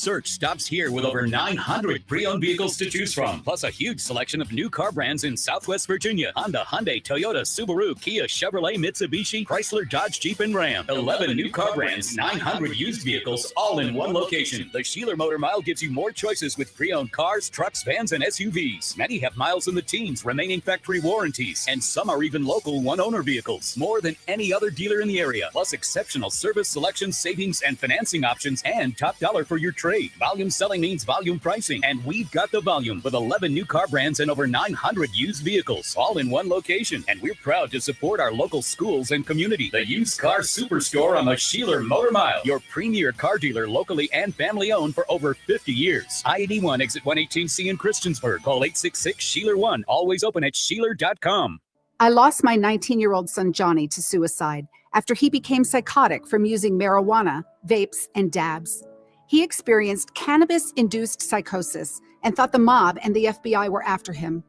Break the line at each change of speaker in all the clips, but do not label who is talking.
search stops here with over 900 pre-owned vehicles to choose from, plus a huge selection of new car brands in Southwest Virginia. Honda, Hyundai, Toyota, Subaru, Kia, Chevrolet, Mitsubishi, Chrysler, Dodge, Jeep, and Ram. 11 new car brands, 900 used vehicles, all in one location. The Sheeler Motor Mile gives you more choices with pre-owned cars, trucks, vans, and SUVs. Many have miles in the teens, remaining factory warranties, and some are even local one-owner vehicles. More than any other dealer in the area, plus exceptional service, selection, savings, and financing options, and top dollar for your trade. Volume selling means volume pricing, and we've got the volume with 11 new car brands and over 900 used vehicles, all in one location. And we're proud to support our local schools and community. The Used Car Superstore on the Sheeler Motor Mile, your premier car dealer, locally and family owned for over 50 years. I-81 exit 118C in Christiansburg. Call 866-SHEELER1. Always open at Sheeler.com.
I lost my 19-year-old son Johnny to suicide after he became psychotic from using marijuana, vapes, and dabs. He experienced cannabis-induced psychosis and thought the mob and the FBI were after him.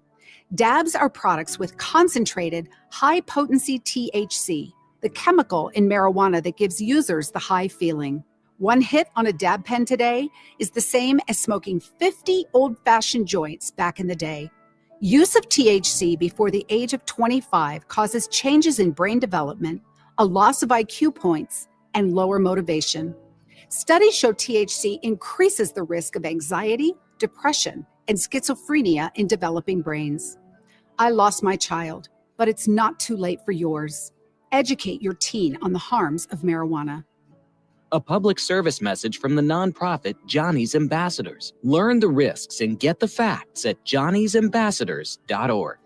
Dabs are products with concentrated, high-potency THC, the chemical in marijuana that gives users the high feeling. One hit on a dab pen today is the same as smoking 50 old-fashioned joints back in the day. Use of THC before the age of 25 causes changes in brain development, a loss of IQ points, and lower motivation. Studies show THC increases the risk of anxiety, depression, and schizophrenia in developing brains. I lost my child, but it's not too late for yours. Educate your teen on the harms of marijuana.
A public service message from the nonprofit Johnny's Ambassadors. Learn the risks and get the facts at johnnysambassadors.org.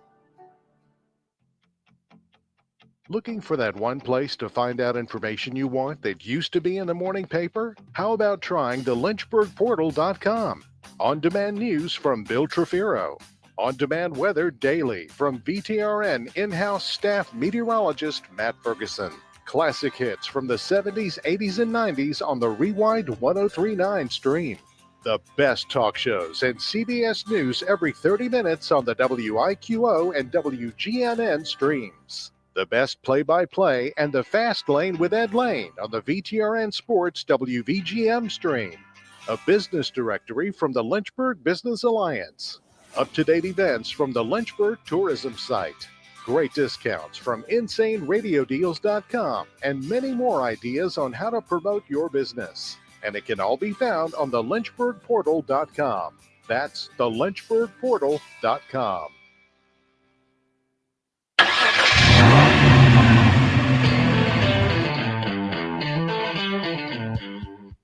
Looking for that one place to find out information you want that used to be in the morning paper? How about trying the lynchburgportal.com? On-demand news from Bill Trefiro. On-demand weather daily from VTRN in-house staff meteorologist Matt Ferguson. Classic hits from the 70s, 80s, and 90s on the Rewind 1039 stream. The best talk shows and CBS News every 30 minutes on the WIQO and WGNN streams. The best play-by-play and the Fast Lane with Ed Lane on the VTRN Sports WVGM stream. A business directory from the Lynchburg Business Alliance. Up-to-date events from the Lynchburg Tourism Site. Great discounts from InsaneRadioDeals.com and many more ideas on how to promote your business. And it can all be found on the LynchburgPortal.com. That's the LynchburgPortal.com.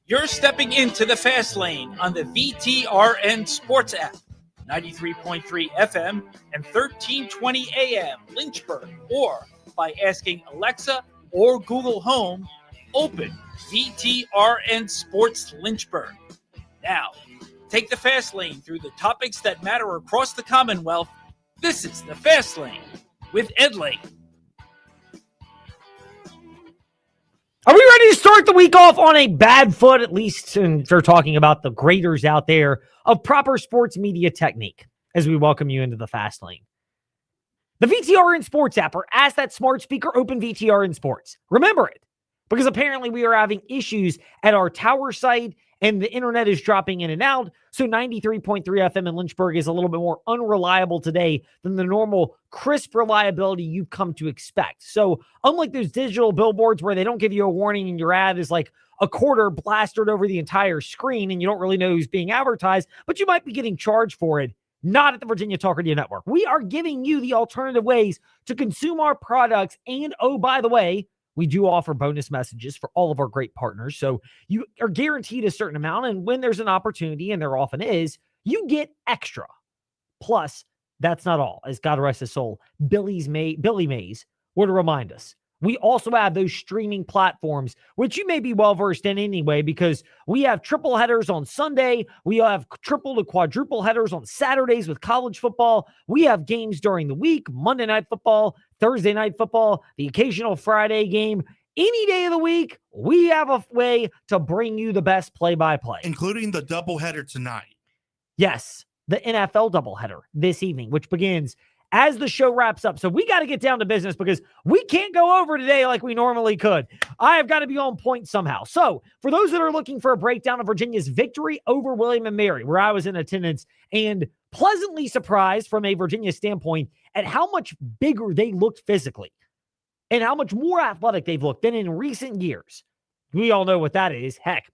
You're stepping into the fast lane on the VTRN Sports app, 93.3 FM and 1320 AM Lynchburg, or by asking Alexa or Google Home, open VTRN Sports Lynchburg. Now, take the fast lane through the topics that matter across the Commonwealth. This is the Fast Lane with Ed Lane.
Are we ready to start the week off on a bad foot, at least since we're talking about the graders out there of proper sports media technique as we welcome you into the Fast Lane? The VTRN Sports app, or Ask That Smart Speaker, open VTRN Sports. Remember it, because apparently we are having issues at our tower site and the internet is dropping in and out. So 93.3 FM in Lynchburg is a little bit more unreliable today than the normal crisp reliability you've come to expect. So unlike those digital billboards where they don't give you a warning and your ad is like a quarter blasted over the entire screen and you don't really know who's being advertised, but you might be getting charged for it, not at the Virginia Talk Radio Network. We are giving you the alternative ways to consume our products. And oh, by the way, we do offer bonus messages for all of our great partners. So you are guaranteed a certain amount. And when there's an opportunity, and there often is, you get extra. Plus, that's not all. As God rest his soul, Billy Mays would remind us. We also have those streaming platforms, which you may be well-versed in anyway, because we have triple headers on Sunday. We have triple to quadruple headers on Saturdays with college football. We have games during the week, Monday Night Football, Thursday Night Football, the occasional Friday game. Any day of the week, we have a way to bring you the best play-by-play.
Including the doubleheader tonight.
Yes, the NFL doubleheader this evening, which begins as the show wraps up. So we got to get down to business because we can't go over today like we normally could. I have got to be on point somehow. So for those that are looking for a breakdown of Virginia's victory over William and Mary, where I was in attendance and pleasantly surprised from a Virginia standpoint at how much bigger they looked physically and how much more athletic they've looked than in recent years. We all know what that is. Heck,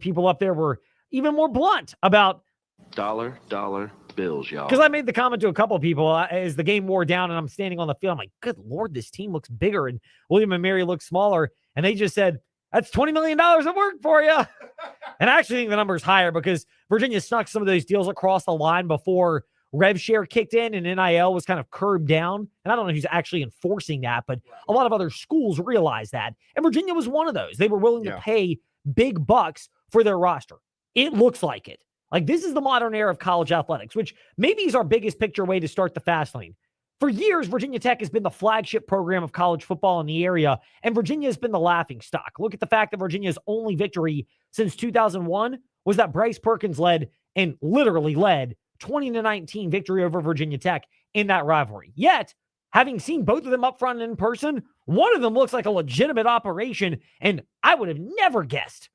people up there were even more blunt about
dollar bills, y'all.
Because I made the comment to a couple of people as the game wore down and I'm standing on the field. I'm like, good Lord, this team looks bigger and William and Mary looks smaller. And they just said, that's $20 million of work for you. And I actually think the number is higher because Virginia snuck some of those deals across the line before rev share kicked in and NIL was kind of curbed down. And I don't know who's actually enforcing that, but a lot of other schools realized that. And Virginia was one of those. They were willing to pay big bucks for their roster. It looks like it. Like, this is the modern era of college athletics, which maybe is our biggest picture way to start the fast lane. For years, Virginia Tech has been the flagship program of college football in the area, and Virginia has been the laughing stock. Look at the fact that Virginia's only victory since 2001 was that Bryce Perkins led, and literally led, 20-19 victory over Virginia Tech in that rivalry. Yet, having seen both of them up front in person, one of them looks like a legitimate operation, and I would have never guessed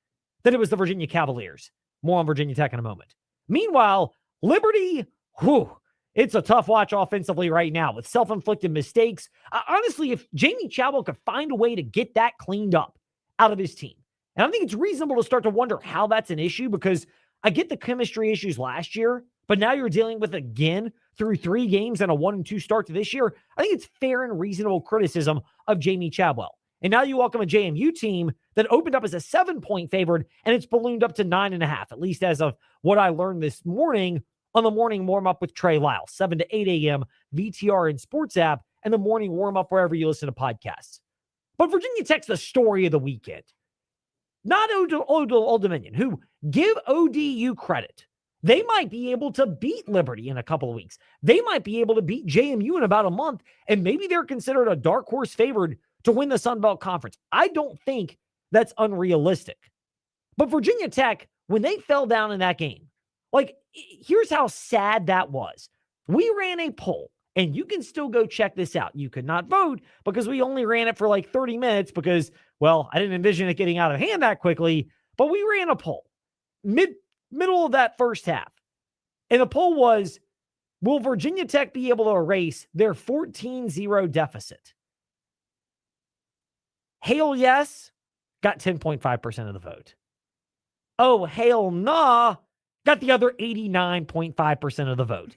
that it was the Virginia Cavaliers. More on Virginia Tech in a moment. Meanwhile, Liberty, it's a tough watch offensively right now with self-inflicted mistakes. Honestly, if Jamie Chadwell could find a way to get that cleaned up out of his team, and I think it's reasonable to start to wonder how that's an issue because I get the chemistry issues last year, but now you're dealing with again through 3 games and a 1-2 start to this year. I think it's fair and reasonable criticism of Jamie Chadwell. And now you welcome a JMU team that opened up as a 7-point favorite, and it's ballooned up to 9.5, at least as of what I learned this morning on the morning warm-up with Trey Lyle, 7 to 8 a.m., VTR and Sports app, and the morning warm-up wherever you listen to podcasts. But Virginia Tech's the story of the weekend. Not Old Dominion, who give ODU credit. They might be able to beat Liberty in a couple of weeks. They might be able to beat JMU in about a month, and maybe they're considered a dark horse favored to win the Sun Belt Conference. I don't think that's unrealistic. But Virginia Tech, when they fell down in that game, like, here's how sad that was. We ran a poll, and you can still go check this out. You could not vote because we only ran it for like 30 minutes because, well, I didn't envision it getting out of hand that quickly, but we ran a poll middle of that first half. And the poll was, will Virginia Tech be able to erase their 14-0 deficit? Hail yes, got 10.5% of the vote. Oh, hail nah, got the other 89.5% of the vote.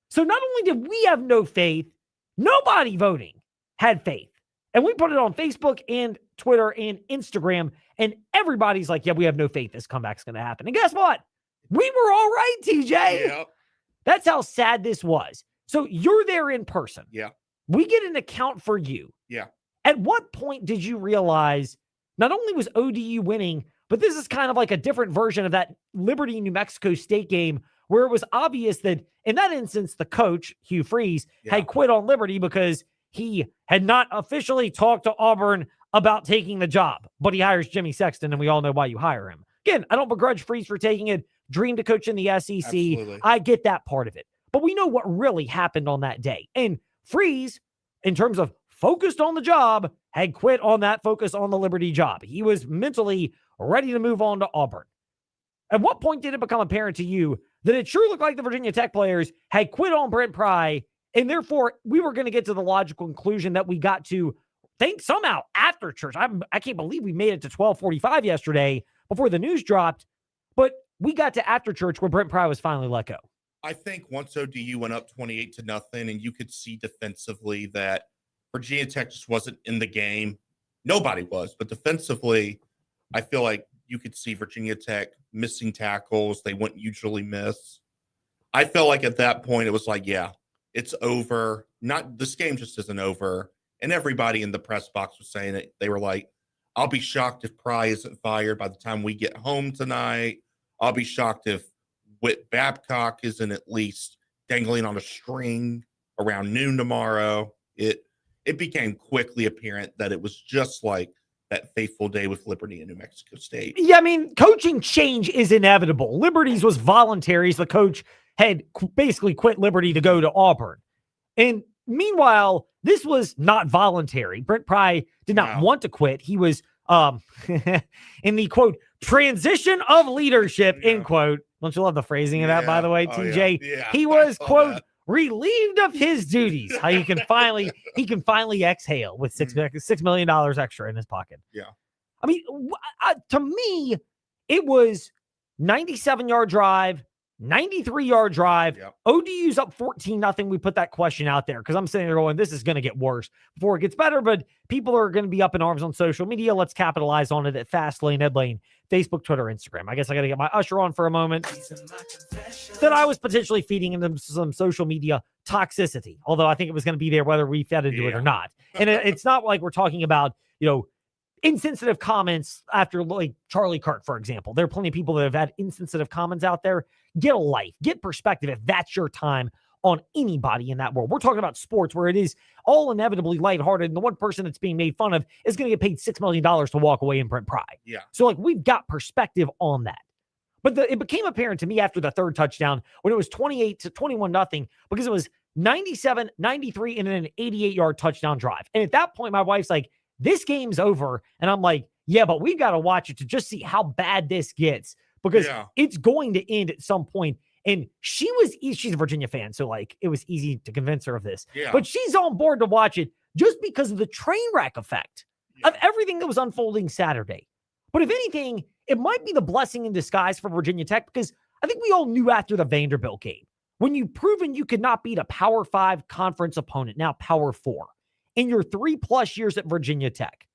So not only did we have no faith, nobody voting had faith. And we put it on Facebook and Twitter and Instagram, and everybody's like, yeah, we have no faith this comeback's going to happen. And guess what? We were all right, TJ.
Yep.
That's how sad this was. So you're there in person.
Yeah.
We get an account for you.
Yeah.
At what point did you realize not only was ODU winning, but this is kind of like a different version of that Liberty New Mexico State game where it was obvious that in that instance, the coach, Hugh Freeze, had quit on Liberty because he had not officially talked to Auburn about taking the job, but he hires Jimmy Sexton, and we all know why you hire him. Again, I don't begrudge Freeze for taking it. Dream to coach in the SEC.
Absolutely.
I get that part of it. But we know what really happened on that day. And Freeze, in terms of focused on the job, had quit on that focus on the Liberty job. He was mentally ready to move on to Auburn. At what point did it become apparent to you that it sure looked like the Virginia Tech players had quit on Brent Pry, and therefore we were going to get to the logical conclusion that we got to think somehow after church? I can't believe we made it to 12:45 yesterday before the news dropped, but we got to after church where Brent Pry was finally let go.
I think once ODU went up 28-0, and you could see defensively that Virginia Tech just wasn't in the game. Nobody was, but defensively, I feel like you could see Virginia Tech missing tackles they wouldn't usually miss. I felt like at that point it was like, yeah, it's over. This game just isn't over. And everybody in the press box was saying it. They were like, I'll be shocked if Pry isn't fired by the time we get home tonight. I'll be shocked if Whit Babcock isn't at least dangling on a string around noon tomorrow. It became quickly apparent that it was just like that fateful day with Liberty and New Mexico State.
Yeah, I mean, coaching change is inevitable. Liberty's was voluntary. The coach had basically quit Liberty to go to Auburn. And meanwhile, this was not voluntary. Brent Pry did not want to quit. He was in the quote transition of leadership, end quote. Don't you love the phrasing of that, by the way, TJ?
Yeah.
He was quote relieved of his duties. How he can finally exhale with $6 million extra in his pocket.
Yeah.
I mean, to me, it was 97-yard drive, 93-yard drive.
Yep.
ODU's up 14-0. We put that question out there because I'm sitting there going, this is going to get worse before it gets better, but people are going to be up in arms on social media. Let's capitalize on it at Fastlane, Ed Lane, Facebook, Twitter, Instagram. I guess I got to get my usher on for a moment. That I was potentially feeding into some social media toxicity, although I think it was going to be there whether we fed into it or not. And it's not like we're talking about, insensitive comments after like Charlie Kirk, for example. There are plenty of people that have had insensitive comments out there. Get a life, get perspective if that's your time on anybody in that world. We're talking about sports where it is all inevitably lighthearted, and the one person that's being made fun of is going to get paid $6 million to walk away in Brent Pry.
Yeah.
So we've got perspective on that. But it became apparent to me after the third touchdown when it was 28-21-0 because it was 97, 93, and then an 88-yard touchdown drive. And at that point, my wife's like, this game's over. And I'm like, yeah, but we've got to watch it to just see how bad this gets because it's going to end at some point. And she's a Virginia fan, so it was easy to convince her of this.
Yeah.
But she's on board to watch it just because of the train wreck effect of everything that was unfolding Saturday. But if anything, it might be the blessing in disguise for Virginia Tech because I think we all knew after the Vanderbilt game, when you've proven you could not beat a Power 5 conference opponent, now Power 4, in your 3+ years at Virginia Tech,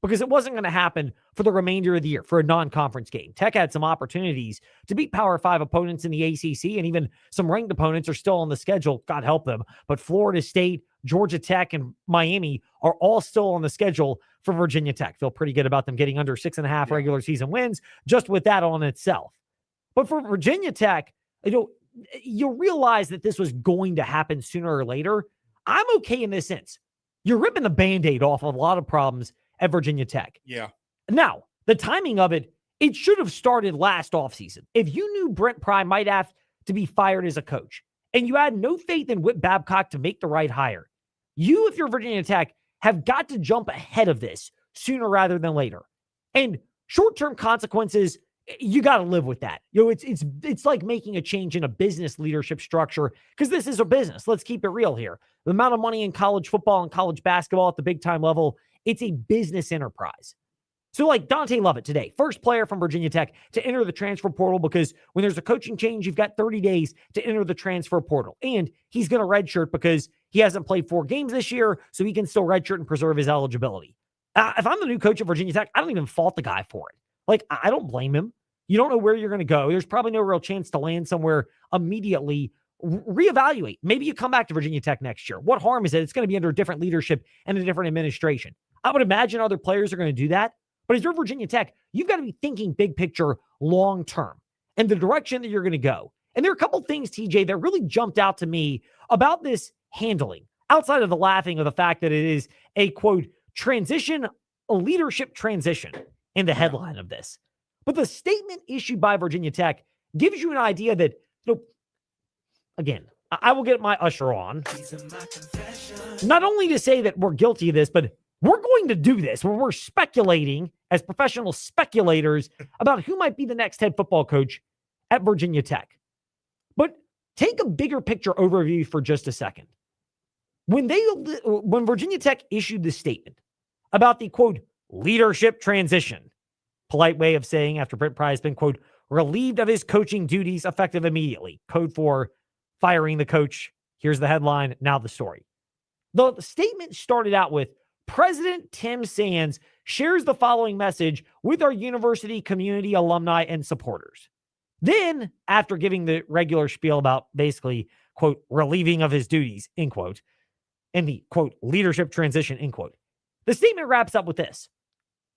because it wasn't going to happen for the remainder of the year for a non-conference game. Tech had some opportunities to beat Power 5 opponents in the ACC, and even some ranked opponents are still on the schedule. God help them. But Florida State, Georgia Tech, and Miami are all still on the schedule for Virginia Tech. Feel pretty good about them getting under 6.5 regular season wins just with that on itself. But for Virginia Tech, you realize that this was going to happen sooner or later. I'm okay in this sense. You're ripping the Band-Aid off of a lot of problems at Virginia Tech.
Yeah.
Now, the timing of it should have started last offseason. If you knew Brent Pry might have to be fired as a coach, and you had no faith in Whit Babcock to make the right hire, you, if you're Virginia Tech, have got to jump ahead of this sooner rather than later. And short-term consequences, you got to live with that. It's like making a change in a business leadership structure because this is a business. Let's keep it real here. The amount of money in college football and college basketball at the big time level, it's a business enterprise. So like Dante Lovett today, first player from Virginia Tech to enter the transfer portal because when there's a coaching change, you've got 30 days to enter the transfer portal. And he's going to redshirt because he hasn't played 4 games this year, so he can still redshirt and preserve his eligibility. If I'm the new coach of Virginia Tech, I don't even fault the guy for it. I don't blame him. You don't know where you're going to go. There's probably no real chance to land somewhere immediately. Reevaluate. Maybe you come back to Virginia Tech next year. What harm is it? It's going to be under a different leadership and a different administration. I would imagine other players are going to do that. But as you're Virginia Tech, you've got to be thinking big picture long term and the direction that you're going to go. And there are a couple things, TJ, that really jumped out to me about this handling, outside of the laughing of the fact that it is a, quote, a leadership transition in the headline of this. But the statement issued by Virginia Tech gives you an idea that, again, I will get my usher on. Not only to say that we're guilty of this, but we're going to do this where we're speculating as professional speculators about who might be the next head football coach at Virginia Tech. But take a bigger picture overview for just a second. When Virginia Tech issued this statement about the, quote, leadership transition, polite way of saying after Brent Pry has been, quote, relieved of his coaching duties effective immediately. Code for firing the coach. Here's the headline. Now the story. The statement started out with President Tim Sands shares the following message with our university community, alumni, and supporters. Then, after giving the regular spiel about basically, quote, relieving of his duties, end quote, and the, quote, leadership transition, end quote, the statement wraps up with this.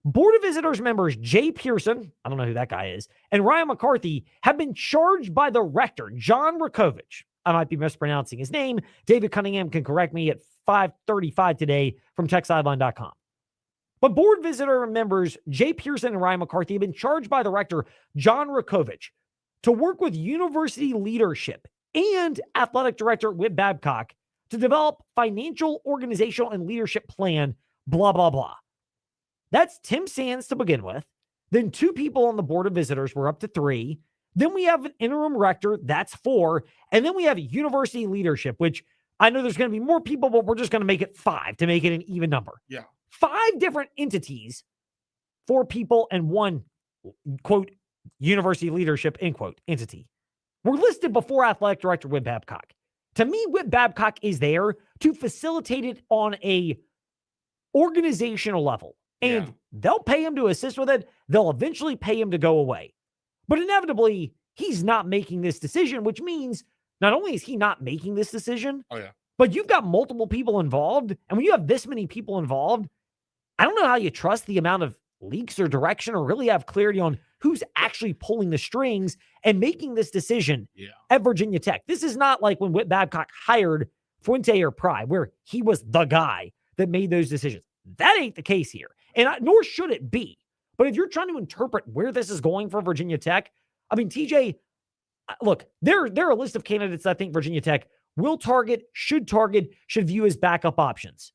Board of Visitors members Jay Pearson, I don't know who that guy is, and Ryan McCarthy have been charged by the rector, John Rakovich. I might be mispronouncing his name. David Cunningham can correct me at 5:35 today from TechSideline.com. But board visitor members Jay Pearson and Ryan McCarthy have been charged by the rector, John Rakovich, to work with university leadership and athletic director Whit Babcock to develop financial, organizational, and leadership plan, blah, blah, blah. That's Tim Sands to begin with. Then 2 people on the board of visitors. We're up to 3. Then we have an interim rector. That's 4. And then we have university leadership, which I know there's going to be more people, but we're just going to make it 5 to make it an even number.
Yeah.
5 different entities, 4 people, and 1, quote, university leadership, end quote, entity. Were listed before athletic director Whit Babcock. To me, Whit Babcock is there to facilitate it on a organizational level. And they'll pay him to assist with it. They'll eventually pay him to go away. But inevitably, he's not making this decision, which means not only is he not making this decision, but you've got multiple people involved. And when you have this many people involved, I don't know how you trust the amount of leaks or direction or really have clarity on who's actually pulling the strings and making this decision at Virginia Tech. This is not like when Whit Babcock hired Fuente or Pry, where he was the guy that made those decisions. That ain't the case here. And nor should it be. But if you're trying to interpret where this is going for Virginia Tech, I mean, TJ, look, there are a list of candidates I think Virginia Tech will target, should view as backup options.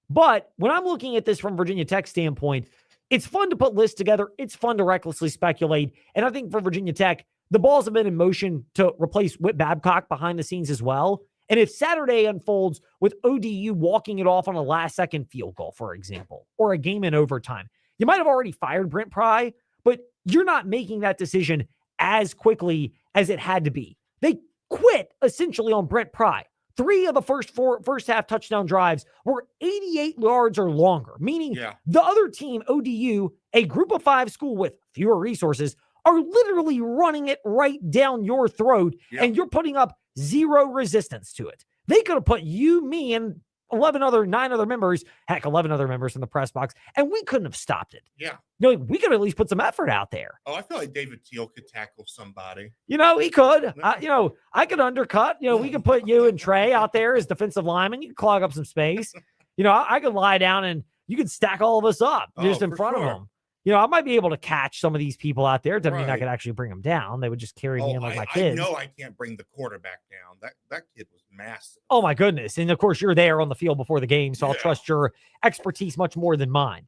But when I'm looking at this from Virginia Tech's standpoint, it's fun to put lists together. It's fun to recklessly speculate. And I think for Virginia Tech, the balls have been in motion to replace Whit Babcock behind the scenes as well. And if Saturday unfolds with ODU walking it off on a last-second field goal, for example, or a game in overtime, you might have already fired Brent Pry, but you're not making that decision as quickly as it had to be. They quit essentially on Brent Pry. 3 of the first half touchdown drives were 88 yards or longer, meaning the other team, ODU, a group of 5 school with fewer resources, are literally running it right down your throat, and you're putting up 0 resistance to it. They could have put you, me, and 9 other members, heck, 11 other members in the press box, and we couldn't have stopped it.
Yeah.
You know, we could at least put some effort out there.
Oh, I feel like David Teal could tackle somebody.
You know, he could. I could undercut. You know, we could put you and Trey out there as defensive linemen. You could clog up some space. You know, I could lie down and you could stack all of us up just in front of them. You know, I might be able to catch some of these people out there. Doesn't mean I could actually bring them down. They would just carry me in like my kids.
I know I can't bring the quarterback down. That kid was massive.
Oh, my goodness. And, of course, you're there on the field before the game, so I'll trust your expertise much more than mine.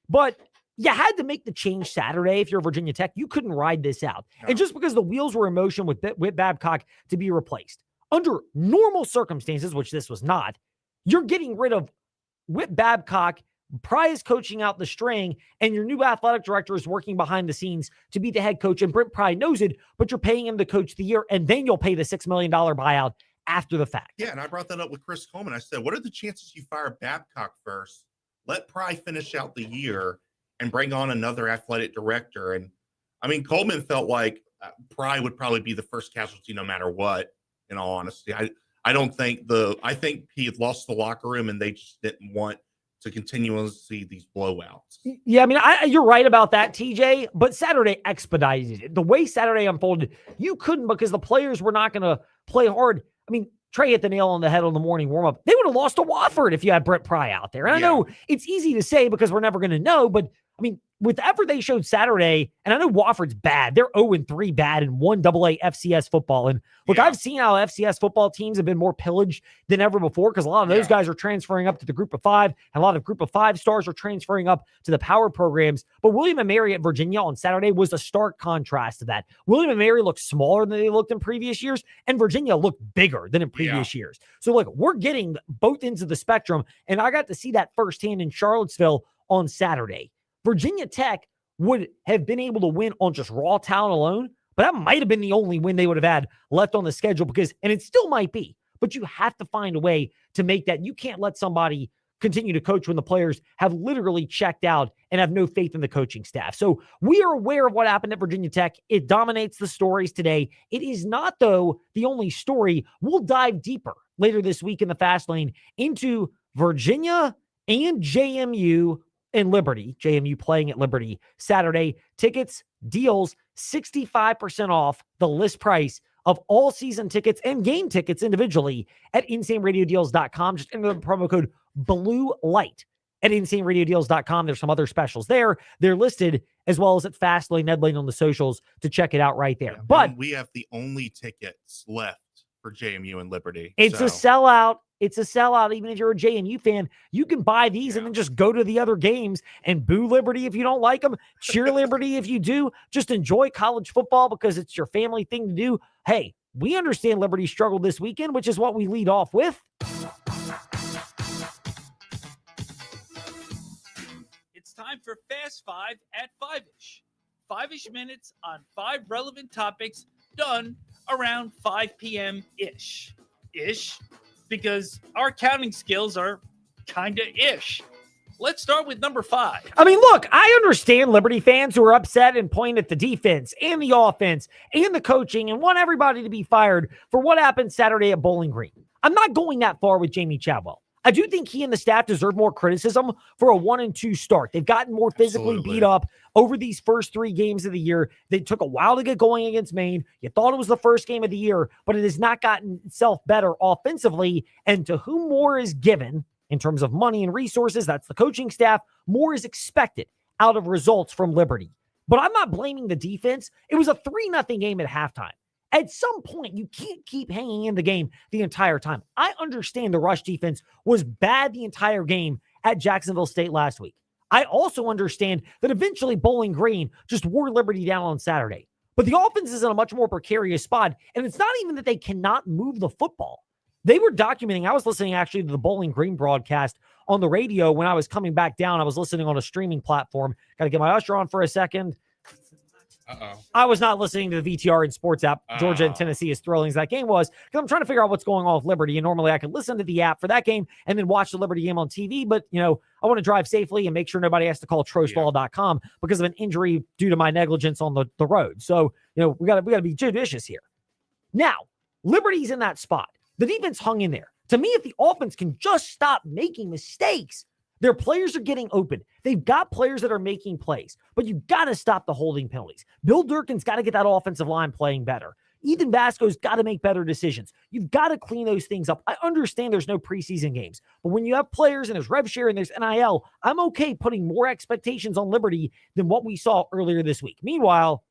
But you had to make the change Saturday if you're Virginia Tech. You couldn't ride this out. No. And just because the wheels were in motion with Babcock to be replaced, under normal circumstances, which this was not, you're getting rid of Whit Babcock. Pry is coaching out the string, and your new athletic director is working behind the scenes to be the head coach. And Brent Pry knows it, but you're paying him to coach the year, and then you'll pay the $6 million buyout after the fact.
Yeah, and I brought that up with Chris Coleman. I said, what are the chances you fire Babcock first, let Pry finish out the year, and bring on another athletic director? And, I mean, Coleman felt like Pry would probably be the first casualty no matter what, in all honesty. I think he had lost the locker room, and they just didn't want to continually see these blowouts.
Yeah, I mean, you're right about that, TJ, but Saturday expedited it. The way Saturday unfolded, you couldn't, because the players were not going to play hard. I mean, Trey hit the nail on the head on the morning warm-up. They would have lost to Wofford if you had Brent Pry out there. And I know it's easy to say because we're never going to know, but I mean, with the effort they showed Saturday, and I know Wofford's bad. They're 0-3 bad in 1AA FCS football. And look, I've seen how FCS football teams have been more pillaged than ever before because a lot of those guys are transferring up to the group of 5, and a lot of group of 5 stars are transferring up to the power programs. But William & Mary at Virginia on Saturday was a stark contrast to that. William & Mary looked smaller than they looked in previous years, and Virginia looked bigger than in previous years. So look, we're getting both ends of the spectrum, and I got to see that firsthand in Charlottesville on Saturday. Virginia Tech would have been able to win on just raw talent alone, but that might have been the only win they would have had left on the schedule and it still might be, but you have to find a way to make that. You can't let somebody continue to coach when the players have literally checked out and have no faith in the coaching staff. So we are aware of what happened at Virginia Tech. It dominates the stories today. It is not, though, the only story. We'll dive deeper later this week in the Fast Lane into Virginia and JMU and Liberty, JMU playing at Liberty Saturday. Tickets, deals, 65% off the list price of all season tickets and game tickets individually at InsaneRadioDeals.com. Just enter the promo code BLUELIGHT at InsaneRadioDeals.com. There's some other specials there. They're listed as well as at Fastlane, Nedlane on the socials to check it out right there.
Yeah,
but
we have the only tickets left for JMU and Liberty.
It's a sellout. It's a sellout. Even if you're a JMU fan, you can buy these and then just go to the other games and boo Liberty if you don't like them, cheer Liberty if you do. Just enjoy college football because it's your family thing to do. Hey, we understand Liberty struggled this weekend, which is what we lead off with.
It's time for Fast Five at 5-ish. 5-ish minutes on 5 relevant topics done around 5 p.m.-ish. Ish, because our counting skills are kind of ish. Let's start with number 5.
I mean, look, I understand Liberty fans who are upset and point at the defense and the offense and the coaching and want everybody to be fired for what happened Saturday at Bowling Green. I'm not going that far with Jamie Chadwell. I do think he and the staff deserve more criticism for a 1-2 start. They've gotten more physically beat up over these first 3 games of the year. They took a while to get going against Maine. You thought it was the first game of the year, but it has not gotten itself better offensively. And to whom more is given in terms of money and resources, that's the coaching staff, more is expected out of results from Liberty. But I'm not blaming the defense. It was a 3-0 game at halftime. At some point, you can't keep hanging in the game the entire time. I understand the rush defense was bad the entire game at Jacksonville State last week. I also understand that eventually Bowling Green just wore Liberty down on Saturday. But the offense is in a much more precarious spot, and it's not even that they cannot move the football. They were documenting, I was listening actually to the Bowling Green broadcast on the radio when I was coming back down. I was listening on a streaming platform. Got to get my usher on for a second. I was not listening to the VTR and Sports app. Georgia and Tennessee, as thrilling as that game was, because I'm trying to figure out what's going on with Liberty. And normally I can listen to the app for that game and then watch the Liberty game on TV. But, I want to drive safely and make sure nobody has to call trostball.com because of an injury due to my negligence on the road. So, we got to be judicious here. Now, Liberty's in that spot. The defense hung in there. To me, if the offense can just stop making mistakes, their players are getting open. They've got players that are making plays, but you got to stop the holding penalties. Bill Durkin's got to get that offensive line playing better. Ethan Vasco's got to make better decisions. You've got to clean those things up. I understand there's no preseason games, but when you have players and there's rev share and there's NIL, I'm okay putting more expectations on Liberty than what we saw earlier this week. Meanwhile,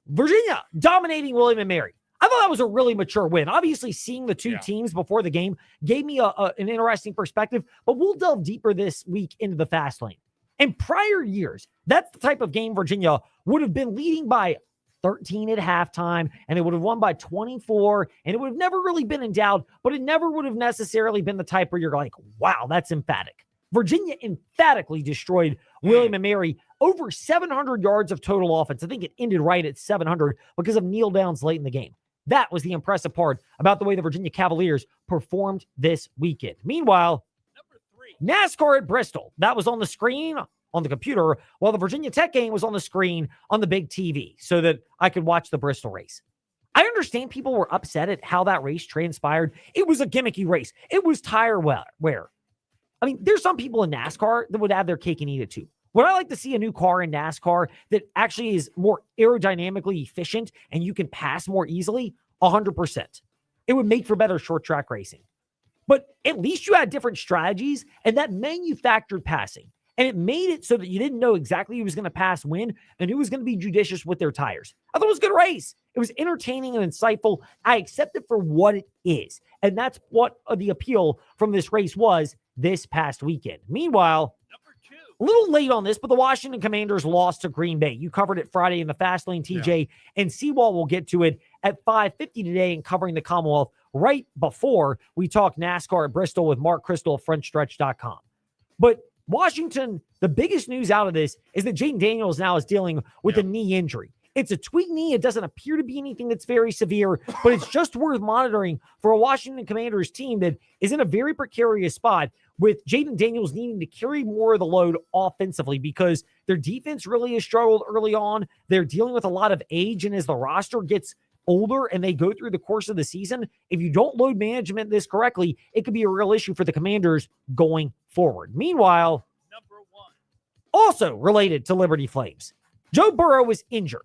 Virginia dominating William & Mary. I thought that was a really mature win. Obviously, seeing the two teams before the game gave me an interesting perspective, but we'll delve deeper this week into the fast lane. In prior years, that's the type of game Virginia would have been leading by 13 at halftime, and they would have won by 24, and it would have never really been in doubt, but it never would have necessarily been the type where you're like, wow, that's emphatic. Virginia emphatically destroyed William & Mary, over 700 yards of total offense. I think it ended right at 700 because of kneel downs late in the game. That was the impressive part about the way the Virginia Cavaliers performed this weekend. Meanwhile, NASCAR at Bristol. That was on the screen on the computer, while the Virginia Tech game was on the screen on the big TV so that I could watch the Bristol race. I understand people were upset at how that race transpired. It was a gimmicky race. It was tire wear. I mean, there's some people in NASCAR that would have their cake and eat it too. Would I like to see a new car in NASCAR that actually is more aerodynamically efficient and you can pass more easily? 100%. It would make for better short track racing. But at least you had different strategies, and that manufactured passing. And it made it so that you didn't know exactly who was going to pass when and who was going to be judicious with their tires. I thought it was a good race. It was entertaining and insightful. I accept it for what it is. And that's what the appeal from this race was this past weekend. Meanwhile, a little late on this, but the Washington Commanders lost to Green Bay. You covered it Friday in the Fast Lane, TJ, and Seawall will get to it at 5:50 today and covering the Commonwealth right before we talk NASCAR at Bristol with Mark Crystal of FrenchStretch.com. But Washington, the biggest news out of this is that Jaden Daniels now is dealing with a knee injury. It's a tweaked knee. It doesn't appear to be anything that's very severe, but it's just worth monitoring for a Washington Commanders team that is in a very precarious spot with Jaden Daniels needing to carry more of the load offensively because their defense really has struggled early on. They're dealing with a lot of age, and as the roster gets older and they go through the course of the season, if you don't load management this correctly, it could be a real issue for the Commanders going forward. Meanwhile, number 1, also related to Liberty Flames, Joe Burrow was injured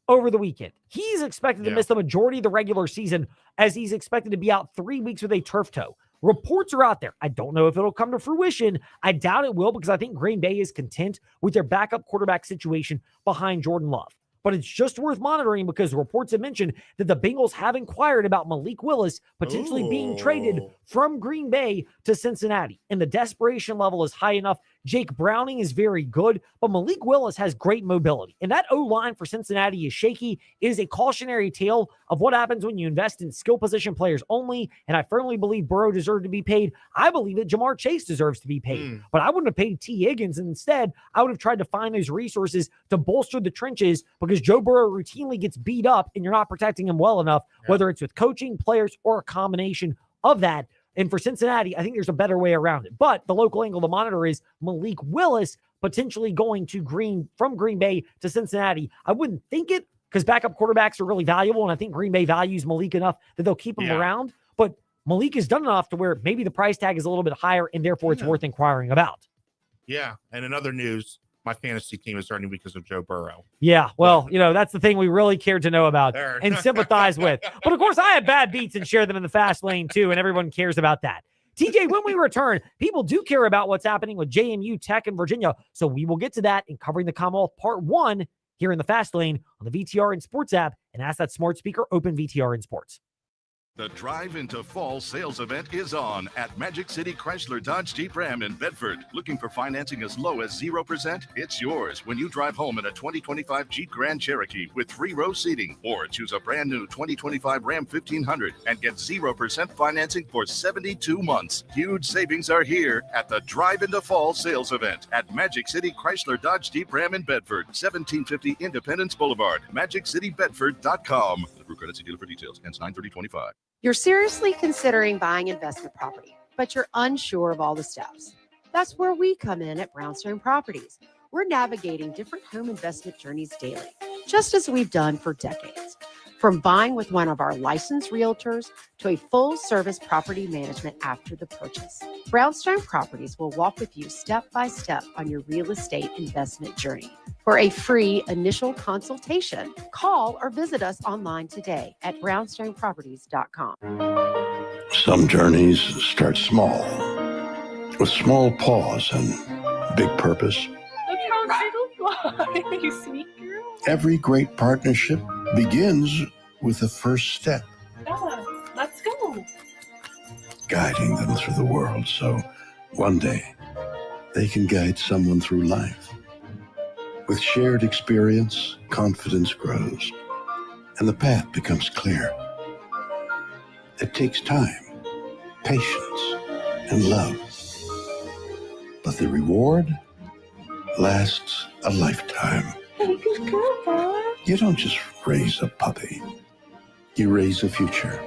over the weekend. He's expected to miss the majority of the regular season as he's expected to be out 3 weeks with a turf toe. Reports are out there. I don't know if it'll come to fruition. I doubt it will because I think Green Bay is content with their backup quarterback situation behind Jordan Love. but it's just worth monitoring because reports have mentioned that the Bengals have inquired about Malik Willis potentially being traded from Green Bay to Cincinnati. And the desperation level is high enough. Jake Browning is very good, but Malik Willis has great mobility. And that O-line for Cincinnati is shaky. It is a cautionary tale of what happens when you invest in skill position players only. And I firmly believe Burrow deserved to be paid. I believe that Jamar Chase deserves to be paid. But I wouldn't have paid T. Higgins. And instead, I would have tried to find those resources to bolster the trenches because Joe Burrow routinely gets beat up and you're not protecting him well enough, whether it's with coaching, players, or a combination of that. And for Cincinnati, I think there's a better way around it. But the local angle to monitor is Malik Willis potentially going to from Green Bay to Cincinnati. I wouldn't think it because backup quarterbacks are really valuable, and I think Green Bay values Malik enough that they'll keep him around. But Malik has done enough to where maybe the price tag is a little bit higher, and therefore it's worth inquiring about.
Yeah, and in other news, my fantasy team is starting because of Joe Burrow.
Yeah, well, that's the thing we really cared to know about and sympathize with. But of course, I have bad beats and share them in the fast lane too, and everyone cares about that. TJ, when we return, people do care about what's happening with JMU, Tech, and Virginia, so we will get to that in covering the Commonwealth Part 1 here in the fast lane on the VTRN Sports app, and ask that smart speaker open VTRN Sports.
The Drive into Fall sales event is on at Magic City Chrysler Dodge Jeep Ram in Bedford. Looking for financing as low as 0%? It's yours when you drive home in a 2025 Jeep Grand Cherokee with 3-row seating, or choose a brand new 2025 Ram 1500 and get 0% financing for 72 months. Huge savings are here at the Drive into Fall sales event at Magic City Chrysler Dodge Jeep Ram in Bedford, 1750 Independence Boulevard, MagicCityBedford.com. Through credit, see dealer for details. Ends 9/30/25.
You're seriously considering buying investment property, but you're unsure of all the steps. That's where we come in at Brownstone Properties. We're navigating different home investment journeys daily, just as we've done for decades. From buying with one of our licensed realtors to a full-service property management after the purchase, Brownstone Properties will walk with you step by step on your real estate investment journey. For a free initial consultation, call or visit us online today at brownstoneproperties.com.
Some journeys start small, with small pause and big purpose.
Look how little you sweet girl.
Every great partnership begins with the first step.
Bella, let's go.
Guiding them through the world so one day they can guide someone through life. With shared experience, confidence grows, and the path becomes clear. It takes time, patience, and love. But the reward lasts a lifetime.
Hey, good girl, Bella.
You don't just raise a puppy. You raise a future.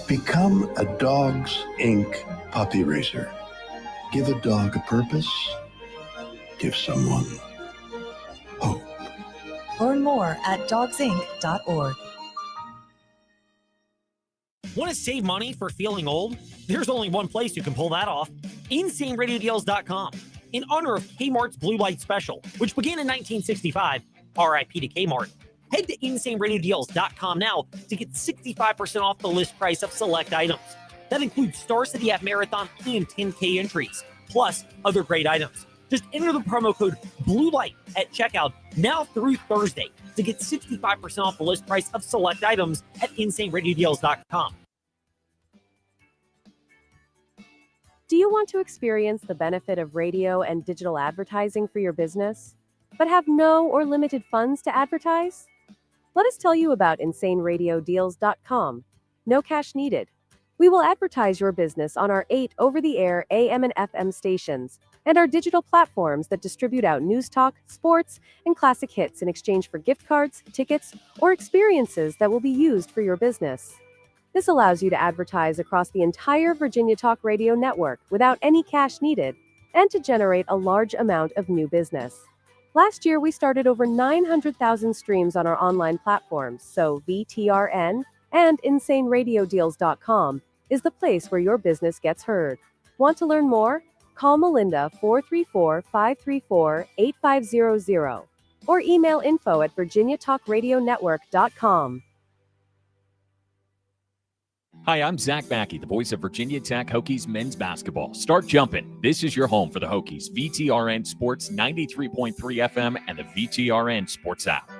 Become a Dogs Inc. puppy raiser. Give a dog a purpose. Give someone hope.
Learn more at dogsinc.org.
Want to save money for feeling old? There's only one place you can pull that off. InsaneRadioDeals.com. In honor of Kmart's Blue Light Special, which began in 1965, RIP to Kmart. Head to InsaneRadioDeals.com now to get 65% off the list price of select items. That includes Star City Half Marathon and 10K entries, plus other great items. Just enter the promo code BLUELIGHT at checkout now through Thursday to get 65% off the list price of select items at InsaneRadioDeals.com.
Do you want to experience the benefit of radio and digital advertising for your business, but have no or limited funds to advertise? Let us tell you about InsaneRadioDeals.com. No cash needed. We will advertise your business on our 8 over-the-air AM and FM stations and our digital platforms that distribute out news talk, sports, and classic hits in exchange for gift cards, tickets, or experiences that will be used for your business. This allows you to advertise across the entire Virginia Talk Radio network without any cash needed and to generate a large amount of new business. Last year, we started over 900,000 streams on our online platforms, so VTRN and InsaneRadioDeals.com is the place where your business gets heard. Want to learn more? Call Melinda 434-534-8500 or email info@VirginiaTalkRadioNetwork.com.
Hi, I'm Zach Mackey, the voice of Virginia Tech Hokies men's basketball. Start jumping. This is your home for the Hokies. VTRN Sports 93.3 FM and the VTRN Sports app.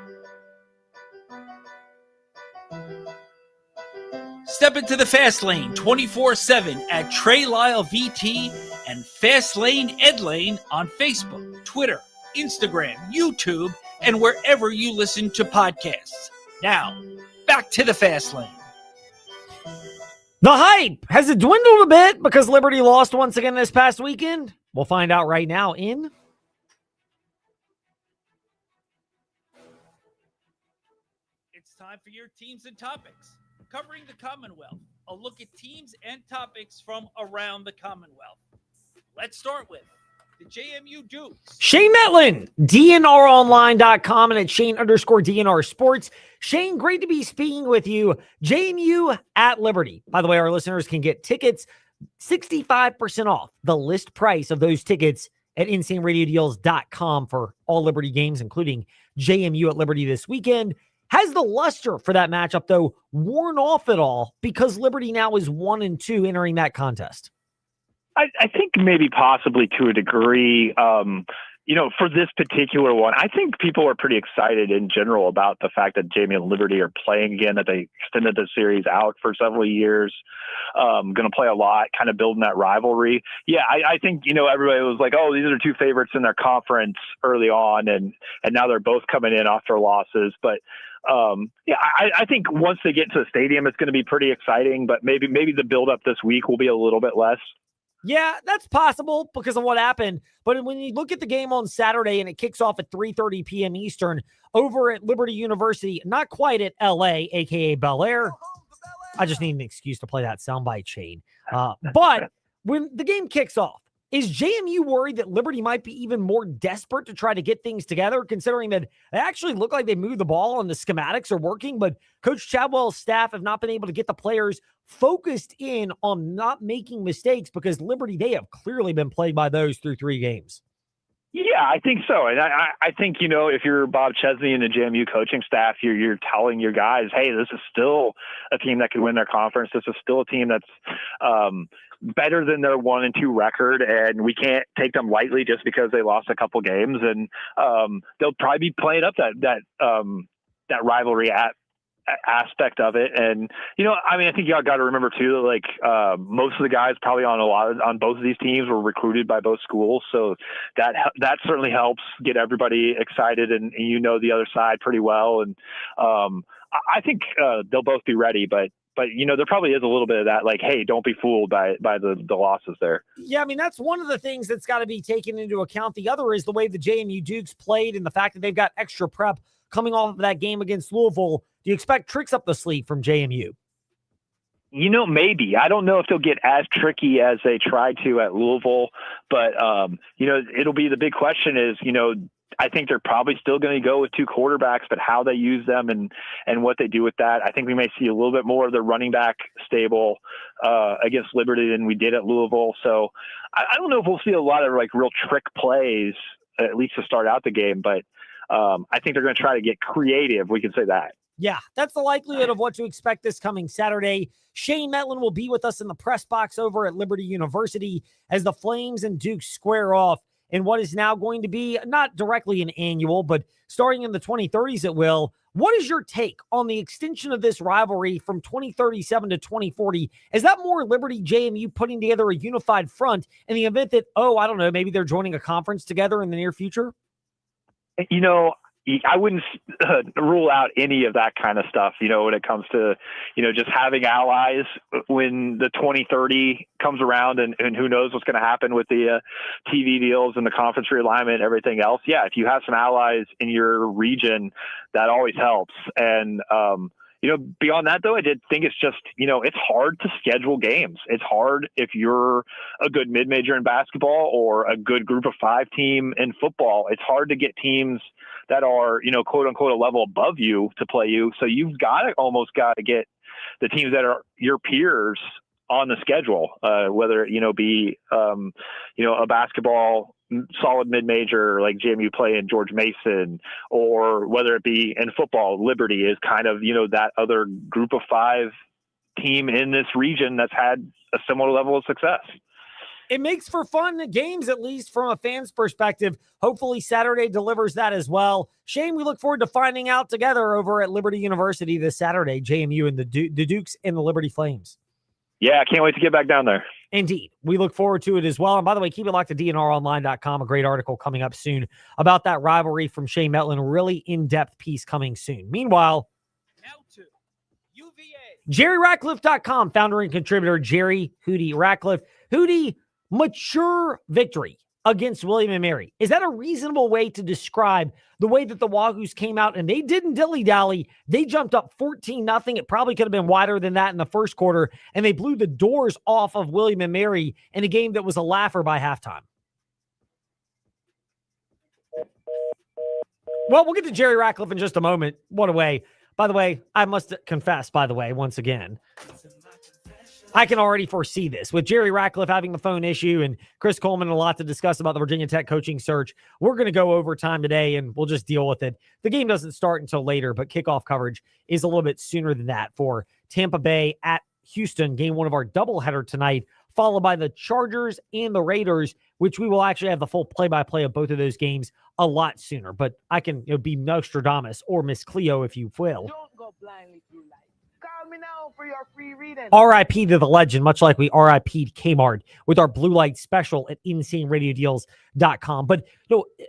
Step into the Fast Lane 24/7 at Trey Lyle VT and Fast Lane Ed Lane on Facebook, Twitter, Instagram, YouTube, and wherever you listen to podcasts. Now, back to the Fast Lane.
The hype, has it dwindled a bit because Liberty lost once again this past weekend? We'll find out right now in
It's time for your teams and topics. Covering the Commonwealth, a look at teams and topics from around the Commonwealth. Let's start with the JMU Dukes.
Shane Metlin, DNRonline.com, and at Shane_DNR Sports. Shane, great to be speaking with you. JMU at Liberty. By the way, our listeners can get tickets 65% off the list price of those tickets at InsaneRadioDeals.com for all Liberty games, including JMU at Liberty this weekend. Has the luster for that matchup, though, worn off at all because Liberty now is 1-2 entering that contest?
I think maybe possibly to a degree. For this particular one, I think people are pretty excited in general about the fact that Jamie and Liberty are playing again, that they extended the series out for several years, going to play a lot, kind of building that rivalry. Yeah, I think, everybody was like, oh, these are two favorites in their conference early on, and now they're both coming in after losses. But I think once they get into the stadium, it's going to be pretty exciting, but maybe the build-up this week will be a little bit less.
Yeah, that's possible because of what happened. But when you look at the game on Saturday and it kicks off at 3:30 p.m. Eastern over at Liberty University, not quite at LA, aka Bel Air. I just need an excuse to play that soundbite chain. But when the game kicks off, is JMU worried that Liberty might be even more desperate to try to get things together, considering that they actually look like they moved the ball and the schematics are working, but Coach Chadwell's staff have not been able to get the players focused in on not making mistakes because Liberty, they have clearly been plagued by those through 3 games.
Yeah, I think so. And I think, if you're Bob Chesney and the JMU coaching staff, you're telling your guys, hey, this is still a team that could win their conference. This is still a team that's better than their 1-2 record, and we can't take them lightly just because they lost a couple games. And they'll probably be playing up that rivalry aspect of it. And I think y'all got to remember too, like most of the guys probably on both of these teams were recruited by both schools, so that certainly helps get everybody excited, and the other side pretty well. And I think they'll both be ready, but there probably is a little bit of that, like, hey, don't be fooled by the losses there.
Yeah, that's one of the things that's got to be taken into account. The other is the way the JMU Dukes played and the fact that they've got extra prep coming off of that game against Louisville. Do you expect tricks up the sleeve from JMU?
Maybe. I don't know if they'll get as tricky as they tried to at Louisville, but, it'll be the big question is, I think they're probably still going to go with 2 quarterbacks, but how they use them and what they do with that. I think we may see a little bit more of the running back stable against Liberty than we did at Louisville. So I don't know if we'll see a lot of real trick plays, at least to start out the game, but I think they're going to try to get creative. We can say that.
Yeah, that's the likelihood of what to expect this coming Saturday. Shane Metlin will be with us in the press box over at Liberty University as the Flames and Dukes square off in what is now going to be not directly an annual, but starting in the 2030s it will. What is your take on the extension of this rivalry from 2037 to 2040? Is that more Liberty JMU putting together a unified front in the event that, maybe they're joining a conference together in the near future?
I wouldn't rule out any of that kind of stuff, when it comes to, just having allies when the 2030 comes around and who knows what's going to happen with the TV deals and the conference realignment and everything else. Yeah, if you have some allies in your region, that always helps. And, beyond that, though, I did think it's just, it's hard to schedule games. It's hard if you're a good mid-major in basketball or a good group of 5 team in football. It's hard to get teams that are, quote unquote, a level above you to play you. So you've almost got to get the teams that are your peers on the schedule, whether it, be, a basketball solid mid-major like JMU playing George Mason, or whether it be in football, Liberty is kind of, that other group of 5 team in this region that's had a similar level of success.
It makes for fun games, at least from a fan's perspective. Hopefully Saturday delivers that as well. Shane, we look forward to finding out together over at Liberty University this Saturday, JMU and the Dukes and the Liberty Flames.
Yeah, I can't wait to get back down there.
Indeed. We look forward to it as well. And by the way, keep it locked to DNRonline.com. A great article coming up soon about that rivalry from Shane Metlin. Really in-depth piece coming soon. Meanwhile, JerryRatcliffe.com, founder and contributor Jerry Hootie Ratcliffe. Hootie, mature victory against William & Mary. Is that a reasonable way to describe the way that the Wahoos came out? And they didn't dilly-dally. They jumped up 14-0. It probably could have been wider than that in the first quarter, and they blew the doors off of William & Mary in a game that was a laugher by halftime. Well, we'll get to Jerry Ratcliffe in just a moment. What a way. By the way, I must confess, once again, I can already foresee this. With Jerry Ratcliffe having the phone issue and Chris Coleman a lot to discuss about the Virginia Tech coaching search, we're going to go overtime today, and we'll just deal with it. The game doesn't start until later, but kickoff coverage is a little bit sooner than that for Tampa Bay at Houston, game one of our doubleheader tonight, followed by the Chargers and the Raiders, which we will actually have the full play-by-play of both of those games a lot sooner. But I can be Nostradamus or Miss Cleo, if you will.
Don't go blindly through life. Call me now for your free reading.
RIP to the legend, much like we RIP'd Kmart with our blue light special at InsaneRadioDeals.com. But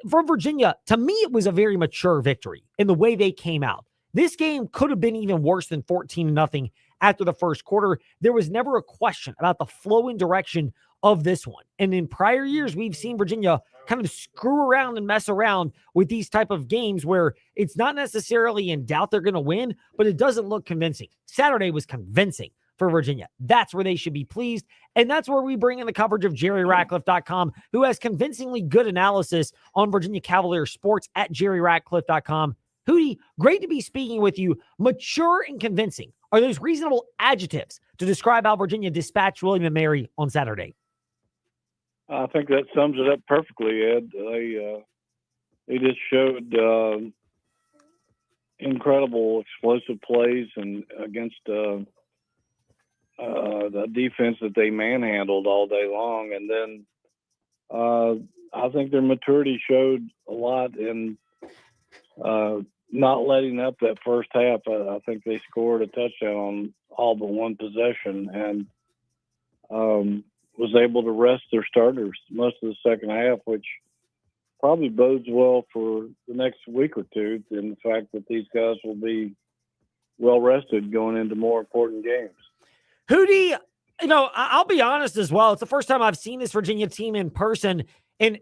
from Virginia, to me, it was a very mature victory in the way they came out. This game could have been even worse than 14-0 after the first quarter. There was never a question about the flow and direction of this one. And in prior years, we've seen Virginia kind of screw around and mess around with these type of games where it's not necessarily in doubt they're going to win, but it doesn't look convincing. Saturday was convincing for Virginia. That's where they should be pleased. And that's where we bring in the coverage of JerryRatcliffe.com, who has convincingly good analysis on Virginia Cavalier sports at JerryRatcliffe.com. Hootie, great to be speaking with you. Mature and convincing. Are those reasonable adjectives to describe how Virginia dispatched William & Mary on Saturday?
I think that sums it up perfectly, Ed. They just showed incredible explosive plays and against the defense that they manhandled all day long. And then I think their maturity showed a lot in not letting up that first half. I think they scored a touchdown on all but one possession and was able to rest their starters most of the second half, which probably bodes well for the next week or two, in the fact that these guys will be well rested going into more important games.
Hootie, I'll be honest as well. It's the first time I've seen this Virginia team in person. And,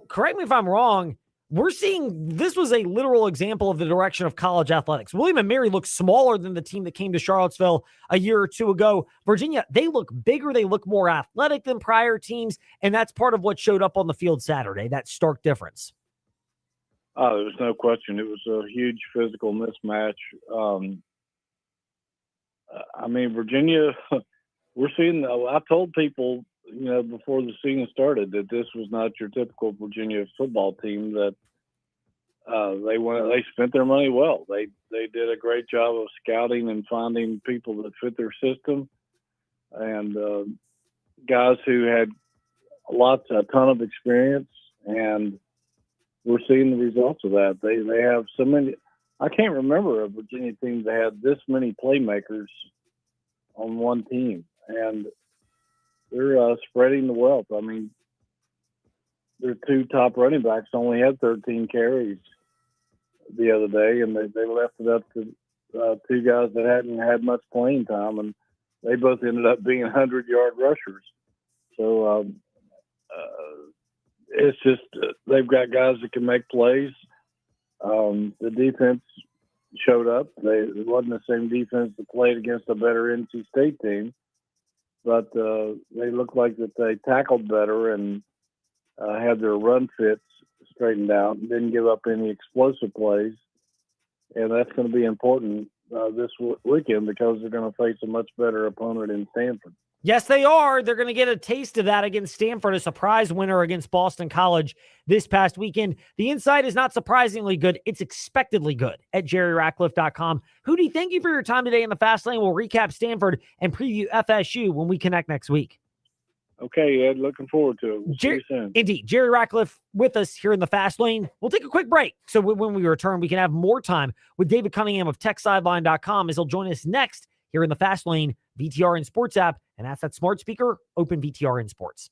correct me if I'm wrong, we're seeing this was a literal example of the direction of college athletics. William & Mary looks smaller than the team that came to Charlottesville a year or two ago. Virginia, they look bigger. They look more athletic than prior teams. And that's part of what showed up on the field Saturday, that stark difference.
Oh, there was no question. It was a huge physical mismatch. Virginia, we're seeing, I told people, before the season started, that this was not your typical Virginia football team, that they spent their money well. They did a great job of scouting and finding people that fit their system, and guys who had a ton of experience, and we're seeing the results of that. They have so many. I can't remember a Virginia team that had this many playmakers on one team, and they're spreading the wealth. I mean, their two top running backs only had 13 carries the other day, and they left it up to two guys that hadn't had much playing time, and they both ended up being 100-yard rushers. So it's just they've got guys that can make plays. The defense showed up. It wasn't the same defense that played against a better NC State team, but they looked like that they tackled better and had their run fits straightened out and didn't give up any explosive plays. And that's going to be important this weekend because they're going to face a much better opponent in Stanford.
Yes, they are. They're going to get a taste of that against Stanford, a surprise winner against Boston College this past weekend. The insight is not surprisingly good. It's expectedly good at JerryRatcliffe.com. Hootie, thank you for your time today in the Fast Lane. We'll recap Stanford and preview FSU when we connect next week.
Okay, Ed, looking forward to it. We'll see you soon.
Indeed. Jerry Ratcliffe with us here in the Fast Lane. We'll take a quick break. So when we return, we can have more time with David Cunningham of TechSideline.com as he'll join us next here in the Fast Lane, VTRN Sports app, and ask that smart speaker, open VTRN Sports.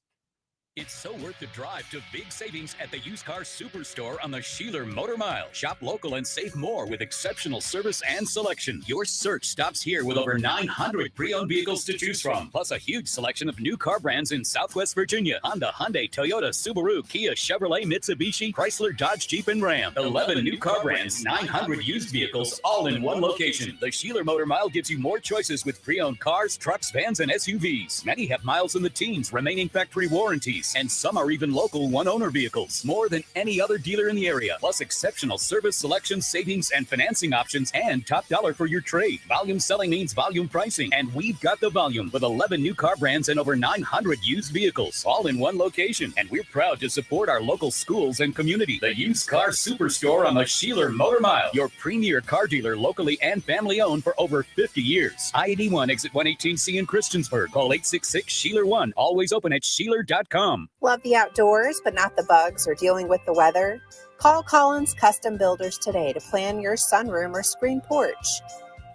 It's so worth the drive to big savings at the used car superstore on the Sheeler Motor Mile. Shop local and save more with exceptional service and selection. Your search stops here with over 900 pre-owned vehicles to choose from, plus a huge selection of new car brands in Southwest Virginia. Honda, Hyundai, Toyota, Subaru, Kia, Chevrolet, Mitsubishi, Chrysler, Dodge, Jeep, and Ram. 11 new car brands, 900 used vehicles, all in one location. The Sheeler Motor Mile gives you more choices with pre-owned cars, trucks, vans, and SUVs. Many have miles in the teens, remaining factory warranties, and some are even local one-owner vehicles. More than any other dealer in the area, plus exceptional service, selection, savings, and financing options, and top dollar for your trade. Volume selling means volume pricing, and we've got the volume with 11 new car brands and over 900 used vehicles, all in one location. And we're proud to support our local schools and community. The Used Car Superstore on the Sheeler Motor Mile, your premier car dealer, locally and family-owned for over 50 years. I-81 exit 118C in Christiansburg. Call 866-SHEELER1. Always open at Sheeler.com.
Love the outdoors, but not the bugs or dealing with the weather? Call Collins Custom Builders today to plan your sunroom or screen porch.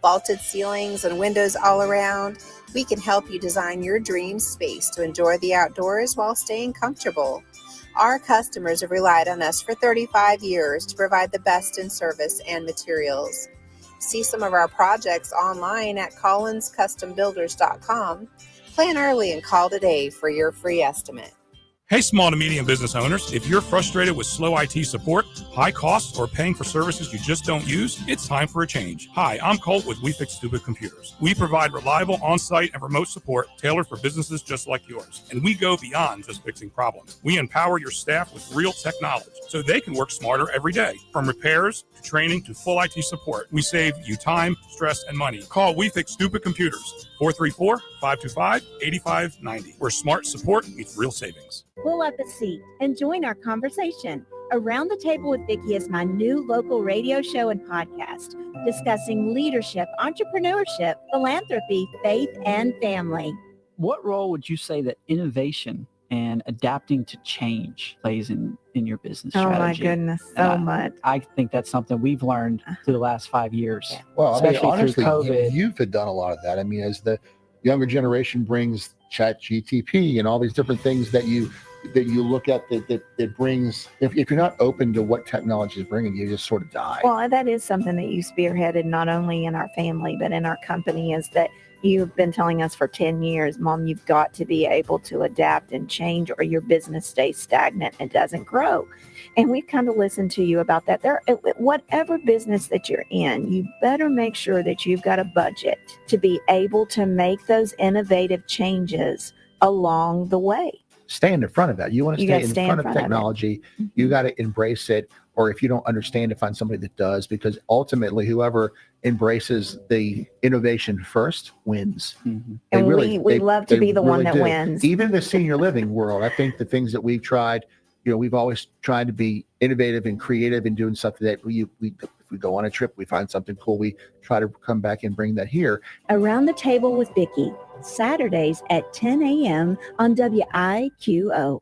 Vaulted ceilings and windows all around, we can help you design your dream space to enjoy the outdoors while staying comfortable. Our customers have relied on us for 35 years to provide the best in service and materials. See some of our projects online at collinscustombuilders.com. Plan early and call today for your free estimate.
Hey, small to medium business owners, if you're frustrated with slow IT support, high costs, or paying for services you just don't use, it's time for a change. Hi, I'm Colt with We Fix Stupid Computers. We provide reliable on-site and remote support tailored for businesses just like yours. And we go beyond just fixing problems. We empower your staff with real tech knowledge so they can work smarter every day. From repairs to training to full IT support, we save you time, stress, and money. Call We Fix Stupid Computers, 434-525-8590, where smart support meets real savings.
Pull up a seat and join our conversation. Around the Table with Vicki is my new local radio show and podcast discussing leadership, entrepreneurship, philanthropy, faith, and family.
What role would you say that innovation and adapting to change plays in your business strategy?
Oh my goodness, so much.
I think that's something we've learned through the last 5 years.
Well,
especially
honestly,
through COVID.
you've done a lot of that. I mean, as the younger generation brings ChatGTP and all these different things that you look at that brings, if you're not open to what technology is bringing, you just sort of die.
Well, that is something that you spearheaded not only in our family, but in our company, is that you've been telling us for 10 years, Mom, you've got to be able to adapt and change or your business stays stagnant and doesn't grow. And we've kind of listened to you about that. Whatever business that you're in, you better make sure that you've got a budget to be able to make those innovative changes along the way.
Stay in the front of that. You want to stay in front of technology. You got to embrace it. Or if you don't understand it, find somebody that does, because ultimately whoever embraces the innovation first wins.
Mm-hmm. And we love to be the one that wins.
Even in the senior living world, I think the things that we've tried, we've always tried to be innovative and creative in doing something that if we go on a trip, we find something cool, we try to come back and bring that here.
Around the Table with Vicki, Saturdays at 10 a.m. on WIQO.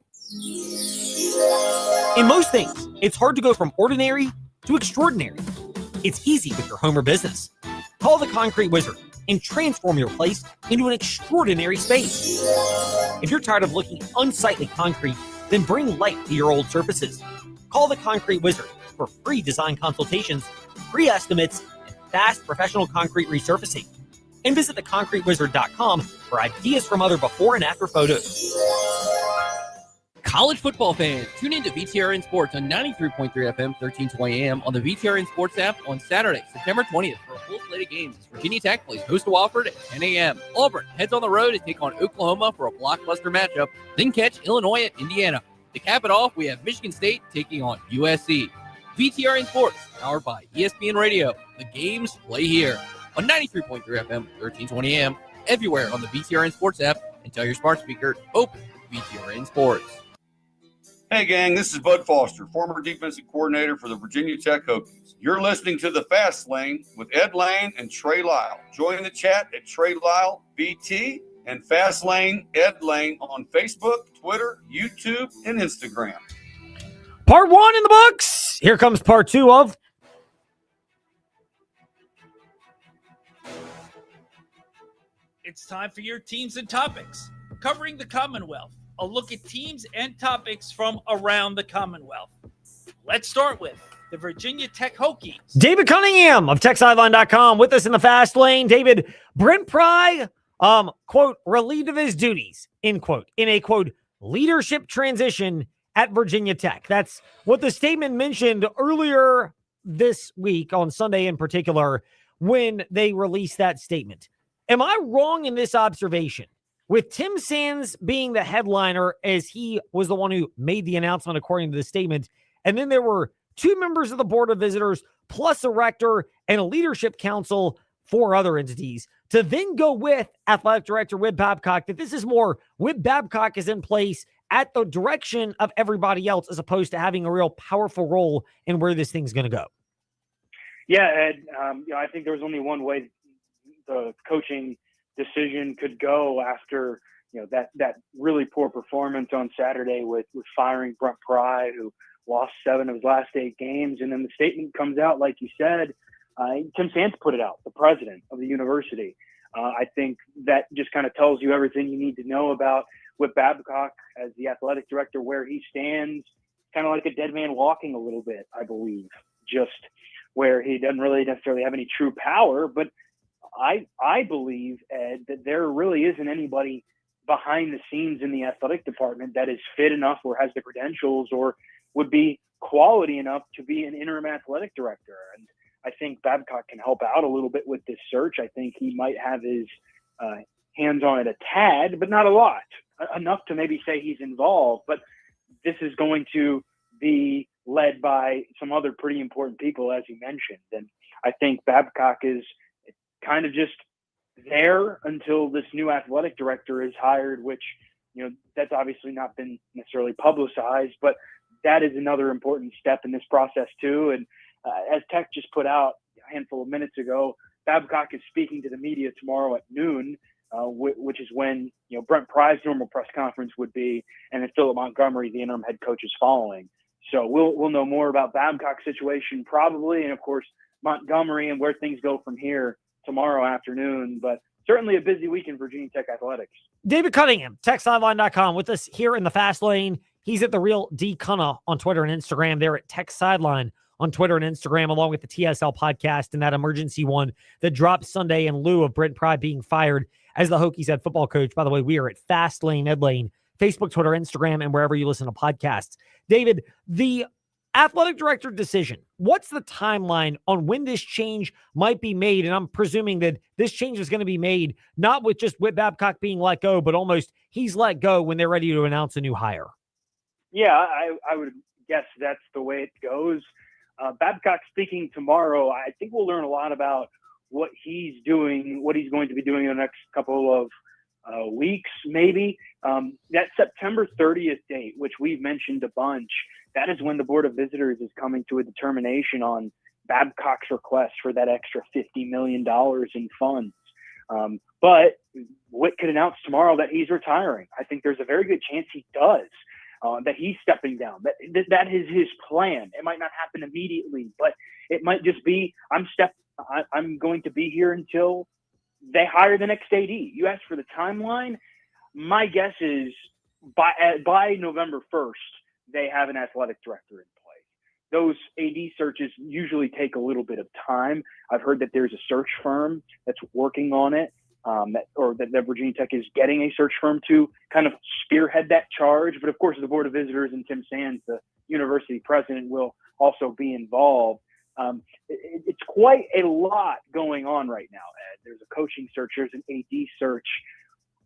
In most things, it's hard to go from ordinary to extraordinary. It's easy with your home or business. Call the Concrete Wizard and transform your place into an extraordinary space. If you're tired of looking unsightly concrete, then bring light to your old surfaces. Call the Concrete Wizard for free design consultations, free estimates, and fast professional concrete resurfacing. And visit theconcretewizard.com for ideas from other before and after photos.
College football fans, tune in to VTRN Sports on 93.3 FM, 1320 AM on the VTRN Sports app on Saturday, September 20th for a full slate of games. Virginia Tech plays host to Wofford at 10 a.m. Auburn heads on the road to take on Oklahoma for a blockbuster matchup, then catch Illinois at Indiana. To cap it off, we have Michigan State taking on USC. VTRN Sports, powered by ESPN Radio. The games play here on 93.3 FM, 1320 AM, everywhere on the VTRN Sports app, and tell your smart speaker to open VTRN Sports.
Hey, gang, this is Bud Foster, former defensive coordinator for the Virginia Tech Hokies. You're listening to The Fast Lane with Ed Lane and Trey Lyle. Join the chat at Trey Lyle VT and Fastlane Ed Lane on Facebook, Twitter, YouTube, and Instagram.
Part 1 in the books. Here comes part 2 of
It's time for your teams and topics. Covering the Commonwealth. A look at teams and topics from around the Commonwealth. Let's start with the Virginia Tech Hokies.
David Cunningham of TechSideline.com with us in the fast lane. David, Brent Pry, quote, relieved of his duties, end quote, in a, quote, leadership transition at Virginia Tech. That's what the statement mentioned earlier this week, on Sunday in particular, when they released that statement. Am I wrong in this observation? With Tim Sands being the headliner, as he was the one who made the announcement according to the statement, and then there were 2 members of the Board of Visitors, plus a rector and a leadership council, 4 other entities, to then go with Athletic Director Whit Babcock, that this is more Whit Babcock is in place at the direction of everybody else, as opposed to having a real powerful role in where this thing's going to go.
Yeah, Ed, I think there was only one way the coaching decision could go after that really poor performance on Saturday with firing Brent Pry, who lost 7 of his last 8 games. And then the statement comes out, like you said, Tim Sands put it out, the president of the university. I think that just kind of tells you everything you need to know about Whit Babcock as the athletic director, where he stands, kind of like a dead man walking a little bit, I believe, just where he doesn't really necessarily have any true power. But I believe, Ed, that there really isn't anybody behind the scenes in the athletic department that is fit enough or has the credentials or would be quality enough to be an interim athletic director. And I think Babcock can help out a little bit with this search. I think he might have his hands on it a tad, but not a lot, enough to maybe say he's involved. But this is going to be led by some other pretty important people, as you mentioned. And I think Babcock is kind of just there until this new athletic director is hired, which, that's obviously not been necessarily publicized, but that is another important step in this process too. And as Tech just put out a handful of minutes ago, Babcock is speaking to the media tomorrow at noon, which is when Brent Pry's normal press conference would be, and then Philip Montgomery, the interim head coach, is following. So we'll know more about Babcock's situation probably, and of course Montgomery and where things go from here tomorrow afternoon. But certainly a busy week in Virginia Tech athletics.
David Cunningham, TechSideline.com, with us here in the fast lane. He's at the Real D Cunna on Twitter and Instagram. They're at Tech Sideline on Twitter and Instagram, along with the TSL podcast and that emergency one that dropped Sunday in lieu of Brent Pry being fired as the Hokies head football coach. By the way, we are at Fast Lane Ed Lane, Facebook, Twitter, Instagram, and wherever you listen to podcasts. David, the athletic director decision, what's the timeline on when this change might be made? And I'm presuming that this change is going to be made not with just Whit Babcock being let go, but almost he's let go when they're ready to announce a new hire.
Yeah, I would guess that's the way it goes. Babcock speaking tomorrow, I think we'll learn a lot about what he's doing, what he's going to be doing in the next couple of weeks, maybe. That September 30th date, which we've mentioned a bunch, that is when the Board of Visitors is coming to a determination on Babcock's request for that extra $50 million in funds. But Whit could announce tomorrow that he's retiring. I think there's a very good chance he does, that he's stepping down. That is his plan. It might not happen immediately, but it might just be, I'm going to be here until they hire the next AD. You asked for the timeline. My guess is by November 1st, they have an athletic director in place. Those AD searches usually take a little bit of time. I've heard that there's a search firm that's working on it, that Virginia Tech is getting a search firm to kind of spearhead that charge. But of course, the Board of Visitors and Tim Sands, the university president, will also be involved. It's quite a lot going on right now, Ed. There's a coaching search, there's an AD search.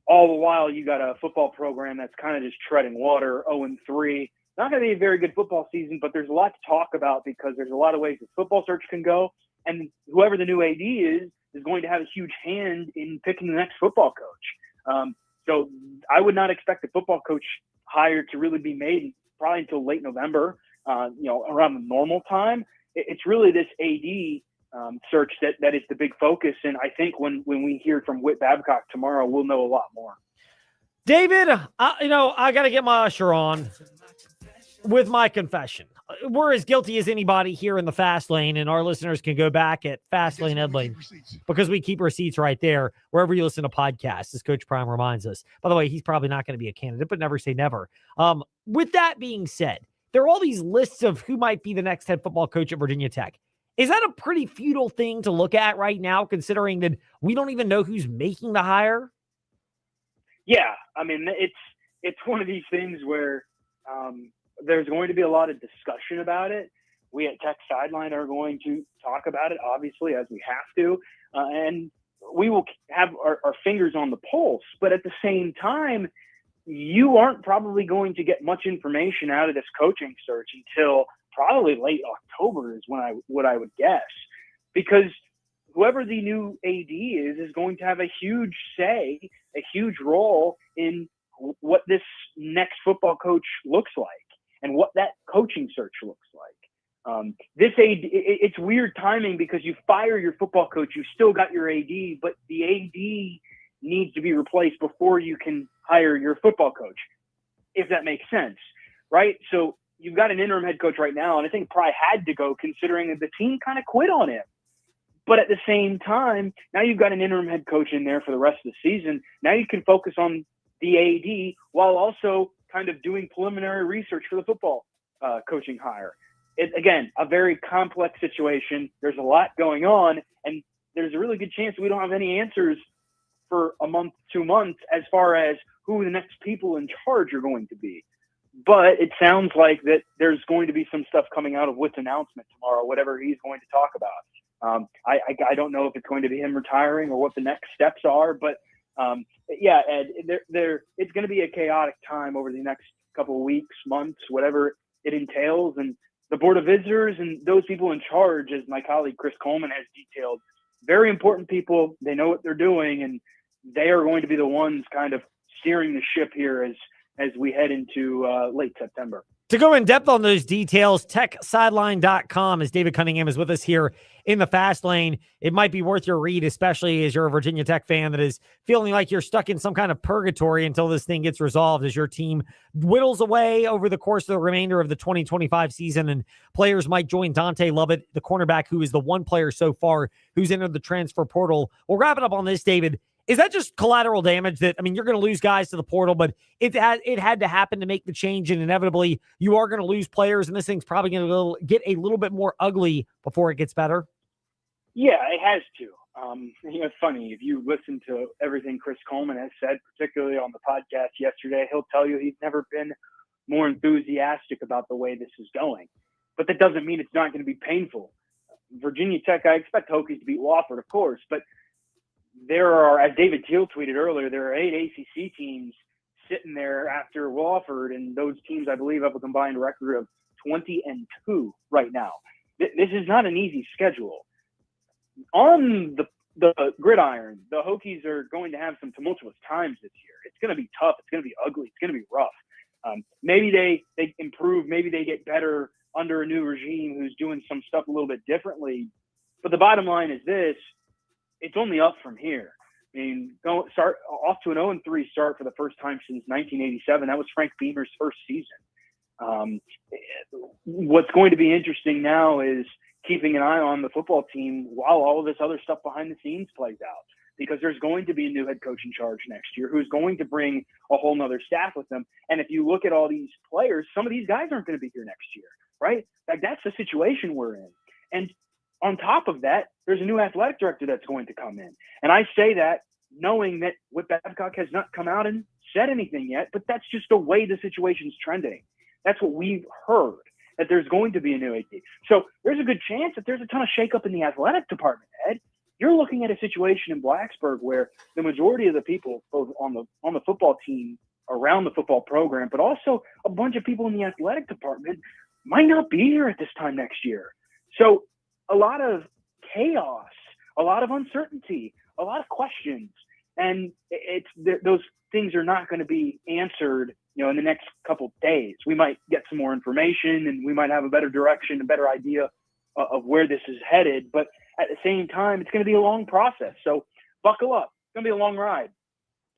All the while, you got a football program that's kind of just treading water, 0-3. Not going to be a very good football season, but there's a lot to talk about because there's a lot of ways the football search can go. And whoever the new AD is going to have a huge hand in picking the next football coach. So I would not expect the football coach hire to really be made probably until late November, around the normal time. It's really this AD search that is the big focus. And I think when we hear from Whit Babcock tomorrow, we'll know a lot more.
David, I got to get my usher on with my confession. We're as guilty as anybody here in the Fast Lane, and our listeners can go back at Fast Lane Edlane because we keep receipts right there wherever you listen to podcasts, as Coach Prime reminds us. By the way, he's probably not going to be a candidate, but never say never. With that being said, there are all these lists of who might be the next head football coach at Virginia Tech. Is that a pretty futile thing to look at right now, considering that we don't even know who's making the hire?
Yeah, I mean, it's one of these things where there's going to be a lot of discussion about it. We at Tech Sideline are going to talk about it, obviously, as we have to, and we will have our fingers on the pulse. But at the same time, you aren't probably going to get much information out of this coaching search until probably late October is what I would guess, because whoever the new AD is going to have a huge say, a huge role in what this next football coach looks like and what that coaching search looks like. This AD, it's weird timing because you fire your football coach, you still got your AD, but the AD needs to be replaced before you can hire your football coach, if that makes sense, right? So you've got an interim head coach right now, and I think probably had to go considering that the team kind of quit on him. But at the same time, now you've got an interim head coach in there for the rest of the season. Now you can focus on the AD while also kind of doing preliminary research for the football coaching hire. Again, a very complex situation. There's a lot going on, and there's a really good chance we don't have any answers for a month, 2 months, as far as who the next people in charge are going to be. But it sounds like that there's going to be some stuff coming out of Whit's announcement tomorrow, whatever he's going to talk about. I don't know if it's going to be him retiring or what the next steps are, but yeah, Ed, it's going to be a chaotic time over the next couple of weeks, months, whatever it entails. And the Board of Visitors and those people in charge, as my colleague Chris Coleman has detailed, very important people. They know what they're doing, and they are going to be the ones kind of steering the ship here as we head into late September.
To go in depth on those details, techsideline.com, as David Cunningham is with us here in the Fast Lane. It might be worth your read, especially as you're a Virginia Tech fan that is feeling like you're stuck in some kind of purgatory until this thing gets resolved as your team whittles away over the course of the remainder of the 2025 season. And players might join Dante Lovett, the cornerback, who is the one player so far who's entered the transfer portal. We'll wrap it up on this, David. Is that just collateral damage that, I mean, you're going to lose guys to the portal, but it had to happen to make the change, and inevitably you are going to lose players, and this thing's probably going to get a little bit more ugly before it gets better?
Yeah, it has to. It's funny. If you listen to everything Chris Coleman has said, particularly on the podcast yesterday, he'll tell you he's never been more enthusiastic about the way this is going. But that doesn't mean it's not going to be painful. Virginia Tech, I expect Hokies to beat Wofford, of course, but there are, as David Teal tweeted earlier, there are 8 ACC teams sitting there after Wofford, and those teams, I believe, have a combined record of 20-2 right now. This is not an easy schedule. On the gridiron, the Hokies are going to have some tumultuous times this year. It's going to be tough. It's going to be ugly. It's going to be rough. Maybe they improve. Maybe they get better under a new regime who's doing some stuff a little bit differently. But the bottom line is this. It's only up from here. I mean, start off to an 0-3 start for the first time since 1987. That was Frank Beamer's first season. What's going to be interesting now is keeping an eye on the football team while all of this other stuff behind the scenes plays out, because there's going to be a new head coach in charge next year who's going to bring a whole nother staff with them. And if you look at all these players, some of these guys aren't going to be here next year, right? Like, that's the situation we're in. And on top of that, there's a new athletic director that's going to come in. And I say that knowing that Whit Babcock has not come out and said anything yet, but that's just the way the situation's trending. That's what we've heard, that there's going to be a new AD. So there's a good chance that there's a ton of shakeup in the athletic department, Ed. You're looking at a situation in Blacksburg where the majority of the people, both on the football team, around the football program, but also a bunch of people in the athletic department might not be here at this time next year. So a lot of chaos, a lot of uncertainty, a lot of questions, and those things are not going to be answered, in the next couple of days. We might get some more information, and we might have a better direction, a better idea of where this is headed. But at the same time, it's going to be a long process. So buckle up. It's going to be a long ride.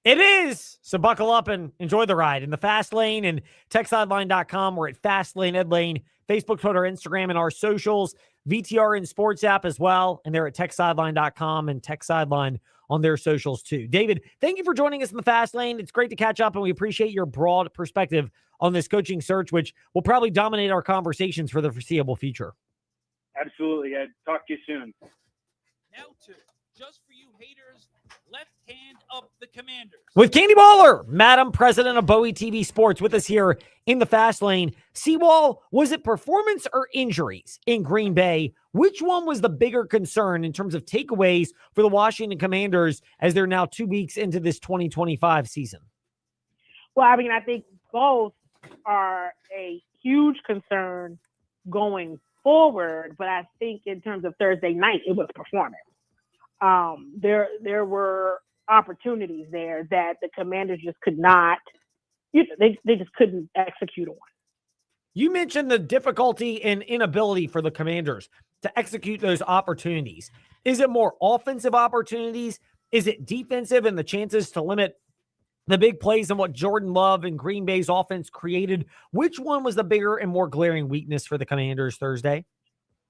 It is. So buckle up and enjoy the ride in the Fast Lane and TechSideline.com. We're at Fast Lane, Ed Lane, Facebook, Twitter, Instagram, and our socials. VTR and Sports app as well. And they're at TechSideline.com and Tech Sideline on their socials too. David, thank you for joining us in the Fast Lane. It's great to catch up, and we appreciate your broad perspective on this coaching search, which will probably dominate our conversations for the foreseeable future.
Absolutely. Ed. Talk to you soon.
Now to Just For You Haters, left hand of the Commanders.
With Candy Waller, Madam President of Bowie TV Sports, with us here in the Fast Lane. Seawall, was it performance or injuries in Green Bay? Which one was the bigger concern in terms of takeaways for the Washington Commanders as they're now 2 weeks into this 2025 season?
Well, I mean, I think both are a huge concern going forward, but I think in terms of Thursday night, it was performance. There were opportunities there that the Commanders just could not, they just couldn't execute on.
You mentioned the difficulty and inability for the Commanders to execute those opportunities. Is it more offensive opportunities? Is it defensive and the chances to limit the big plays and what Jordan Love and Green Bay's offense created? Which one was the bigger and more glaring weakness for the Commanders Thursday?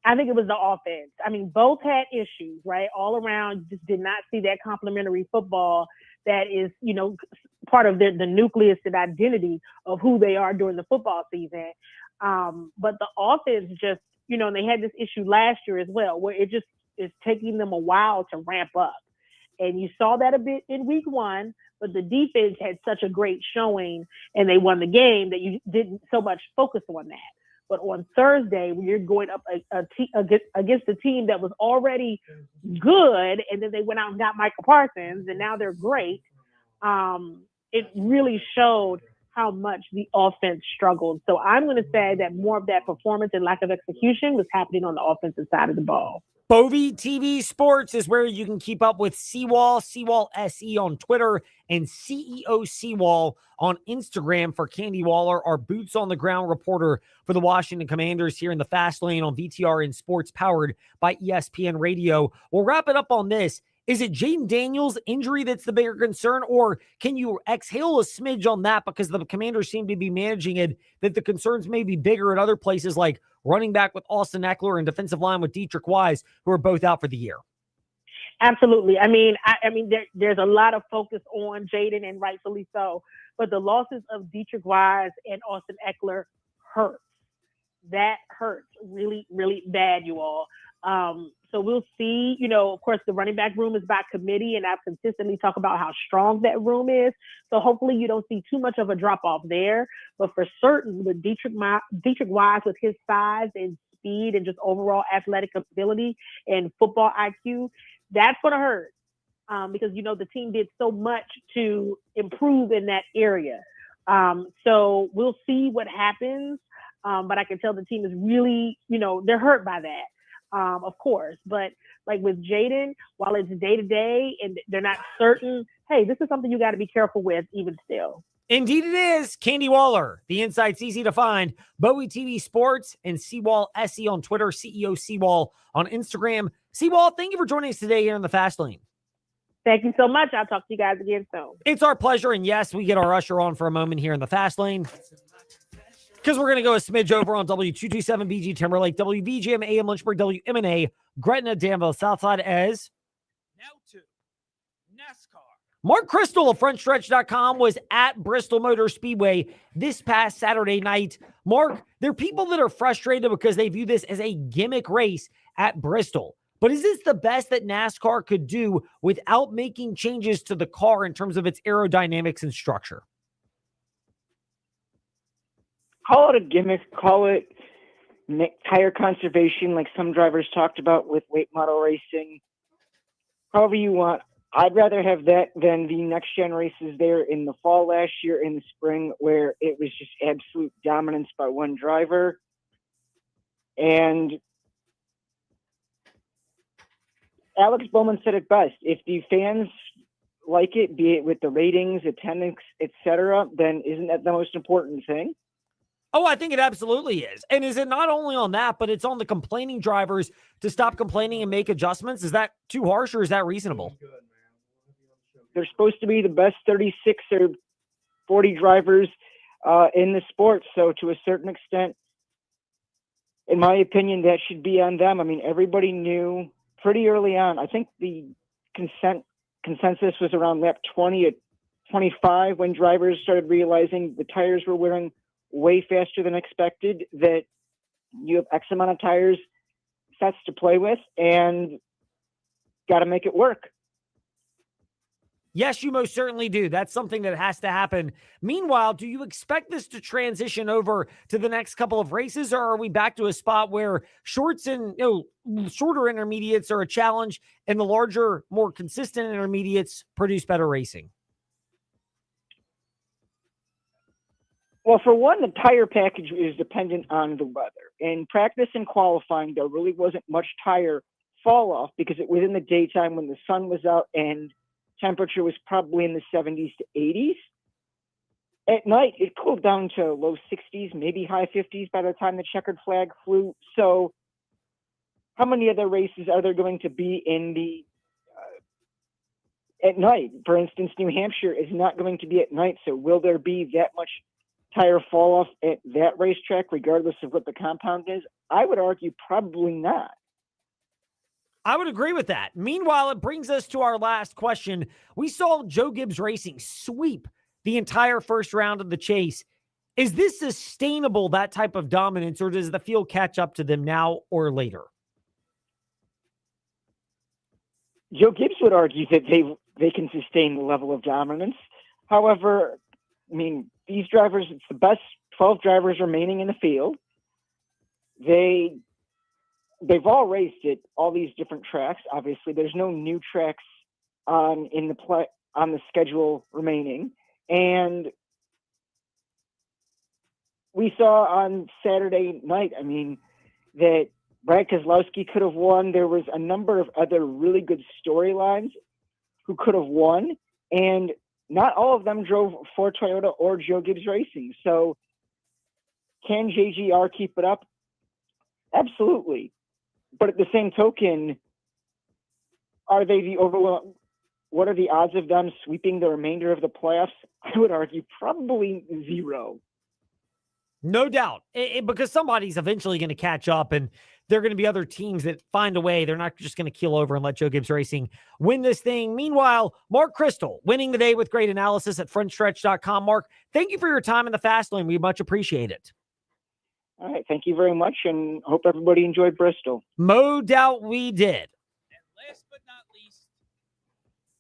I think it was the offense. I mean, both had issues, right? All around, just did not see that complementary football that is, part of the nucleus and identity of who they are during the football season. But the offense just, and they had this issue last year as well, where it just is taking them a while to ramp up. And you saw that a bit in week one, but the defense had such a great showing and they won the game that you didn't so much focus on that. But on Thursday, when you're going up against a team that was already good, and then they went out and got Michael Parsons, and now they're great, it really showed how much the offense struggled. So I'm going to say that more of that performance and lack of execution was happening on the offensive side of the ball.
Bowie TV Sports is where you can keep up with Seawall SE on Twitter, and CEO Seawall on Instagram for Candy Waller, our boots on the ground reporter for the Washington Commanders here in the Fast Lane on VTR and Sports, powered by ESPN Radio. We'll wrap it up on this. Is it Jaden Daniels' injury that's the bigger concern, or can you exhale a smidge on that because the Commanders seem to be managing it, that the concerns may be bigger at other places like running back with Austin Eckler and defensive line with Dietrich Wise, who are both out for the year?
Absolutely. I mean, there's a lot of focus on Jaden, and rightfully so, but the losses of Dietrich Wise and Austin Eckler hurts. That hurts really, really bad, you all. So we'll see, of course, the running back room is by committee, and I've consistently talked about how strong that room is. So hopefully you don't see too much of a drop off there. But for certain, with Dietrich Wise, with his size and speed and just overall athletic ability and football IQ, that's going to hurt because, the team did so much to improve in that area. So we'll see what happens. But I can tell the team is really, they're hurt by that. Of course, but like with Jaden, while it's day to day and they're not certain, hey, this is something you got to be careful with even still.
Indeed it is. Candy Waller, the insight's easy to find. Bowie TV Sports and Seawall SE on Twitter, CEO Seawall on Instagram. Seawall, thank you for joining us today here in the Fast Lane.
Thank you so much. I'll talk to you guys again soon.
It's our pleasure. And yes, we get our usher on for a moment here in the Fast Lane, because we're going to go a smidge over on W227BG Timberlake, WVGM AM Lynchburg, WMNA, Gretna, Danville, Southside as
Now to NASCAR.
Mark Crystal of FrontStretch.com was at Bristol Motor Speedway this past Saturday night. Mark, there are people that are frustrated because they view this as a gimmick race at Bristol. But is this the best that NASCAR could do without making changes to the car in terms of its aerodynamics and structure?
Call it a gimmick, call it tire conservation like some drivers talked about with late model racing. However you want. I'd rather have that than the next gen races there in the fall last year, in the spring, where it was just absolute dominance by one driver. And Alex Bowman said it best. If the fans like it, be it with the ratings, attendance, etc., then isn't that the most important thing?
Oh, I think it absolutely is. And is it not only on that, but it's on the complaining drivers to stop complaining and make adjustments? Is that too harsh or is that reasonable?
They're supposed to be the best 36 or 40 drivers in the sport. So to a certain extent, in my opinion, that should be on them. I mean, everybody knew pretty early on. I think the consensus was around lap 20 at 25 when drivers started realizing the tires were wearing way faster than expected, that you have X amount of tires sets to play with and got to make it work.
Yes, you most certainly do. That's something that has to happen. Meanwhile, do you expect this to transition over to the next couple of races, or are we back to a spot where shorts and shorter intermediates are a challenge and the larger, more consistent intermediates produce better racing?
Well, for one, the tire package is dependent on the weather. In practice and qualifying, there really wasn't much tire fall off because it was in the daytime when the sun was out and temperature was probably in the 70s to 80s. At night, it cooled down to low 60s, maybe high 50s by the time the checkered flag flew. So how many other races are there going to be in the at night? For instance, New Hampshire is not going to be at night. So will there be that much tire fall off at that racetrack, regardless of what the compound is? I would argue probably not.
I would agree with that. Meanwhile, it brings us to our last question. We saw Joe Gibbs Racing sweep the entire first round of the chase. Is this sustainable, that type of dominance, or does the field catch up to them now or later?
Joe Gibbs would argue that they can sustain the level of dominance. However, I mean, these drivers, it's the best 12 drivers remaining in the field. They've all raced at all these different tracks. Obviously, there's no new tracks on the schedule remaining. And we saw on Saturday night, I mean, that Brad Keselowski could have won. There was a number of other really good storylines who could have won. And not all of them drove for Toyota or Joe Gibbs Racing. So can JGR keep it up? Absolutely. But at the same token, are they the overwhelm? What are the odds of them sweeping the remainder of the playoffs? I would argue probably 0.
No doubt, because somebody's eventually going to catch up, and there are going to be other teams that find a way. They're not just going to keel over and let Joe Gibbs Racing win this thing. Meanwhile, Mark Crystal winning the day with great analysis at frontstretch.com. Mark, thank you for your time in the fast lane. We much appreciate it.
All right. Thank you very much, and hope everybody enjoyed Bristol.
No doubt we did.
And last but not least,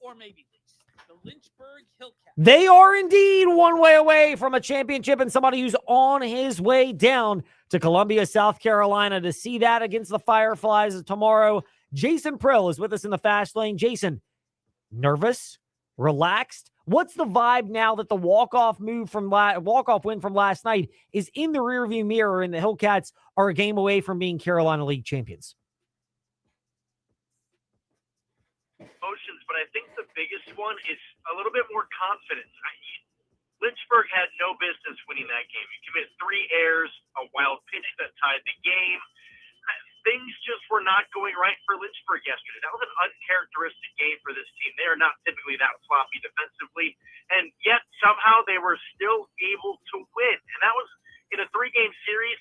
or maybe least, the Lynchburg Hillcats.
They are indeed one way away from a championship and somebody who's on his way down to Columbia, South Carolina to see that against the Fireflies tomorrow. Jason Prill is with us in the fast lane. Jason, nervous? Relaxed? What's the vibe now that the walk-off win from last night is in the rearview mirror and the Hillcats are a game away from being Carolina League champions?
Emotions, but I think the biggest one is a little bit more confidence. Lynchburg had no business winning that game. You committed 3 errors, a wild pitch that tied the game. Things just were not going right for Lynchburg yesterday. That was an uncharacteristic game for this team. They are not typically that sloppy defensively, and yet somehow they were still able to win. And that was in a 3-game series.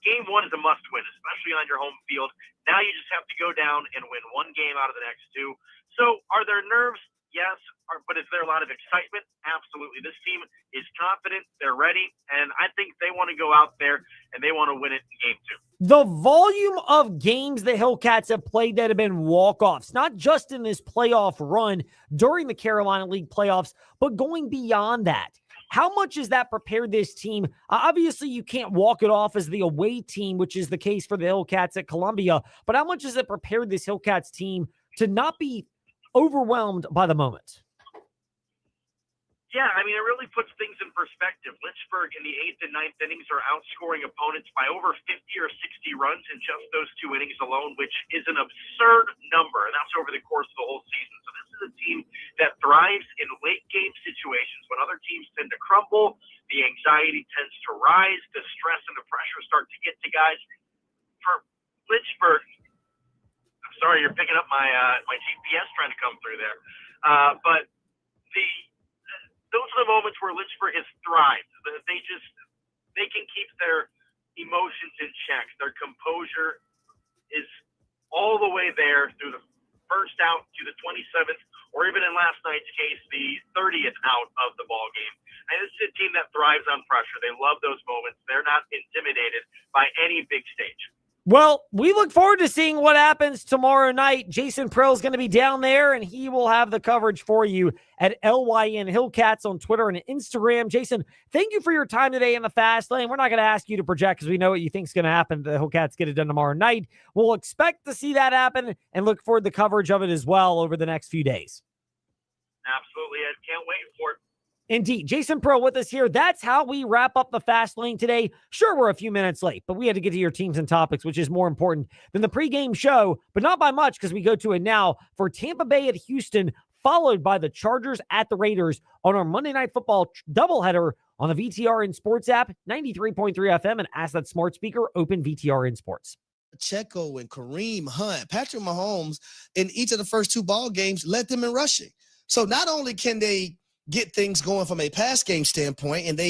Game 1 is a must-win, especially on your home field. Now you just have to go down and win 1 game out of the next 2. So are there nerves? Yes. But is there a lot of excitement? Absolutely. This team is confident. They're ready. And I think they want to go out there and they want to win it in game 2.
The volume of games the Hillcats have played that have been walk-offs, not just in this playoff run during the Carolina League playoffs, but going beyond that. How much has that prepared this team? Obviously, you can't walk it off as the away team, which is the case for the Hillcats at Columbia, but how much has it prepared this Hillcats team to not be overwhelmed by the moment?
Yeah, I mean, it really puts things in perspective. Lynchburg in the 8th and 9th innings are outscoring opponents by over 50 or 60 runs in just those 2 innings alone, which is an absurd number, and that's over the course of the whole season. So this is is a team that thrives in late game situations. When other teams tend to crumble, the anxiety tends to rise, the stress and the pressure start to get to guys. For Lynchburg, I'm sorry you're picking up my GPS trying to come through there, but those are the moments where Lynchburg has thrived. They can keep their emotions in check. Their composure is all the way there through the first out to the 27th, or even in last night's case, the 30th out of the ball game. And this is a team that thrives on pressure. They love those moments. They're not intimidated by any big stage.
Well, we look forward to seeing what happens tomorrow night. Jason Prill is going to be down there, and he will have the coverage for you at LYN Hillcats on Twitter and Instagram. Jason, thank you for your time today in the Fast Lane. We're not going to ask you to project because we know what you think is going to happen. The Hillcats get it done tomorrow night. We'll expect to see that happen and look forward to the coverage of it as well over the next few days.
Absolutely. I can't wait for it.
Indeed. Jason Pro with us here. That's how we wrap up the Fast Lane today. Sure, we're a few minutes late, but we had to get to your teams and topics, which is more important than the pregame show, but not by much because we go to it now for Tampa Bay at Houston, followed by the Chargers at the Raiders on our Monday Night Football doubleheader on the VTRN Sports app, 93.3 FM, and Ask That Smart Speaker, open VTRN Sports.
Pacheco and Kareem Hunt, Patrick Mahomes, in each of the first two ball games, led them in rushing. So not only can they get things going from a pass game standpoint, and they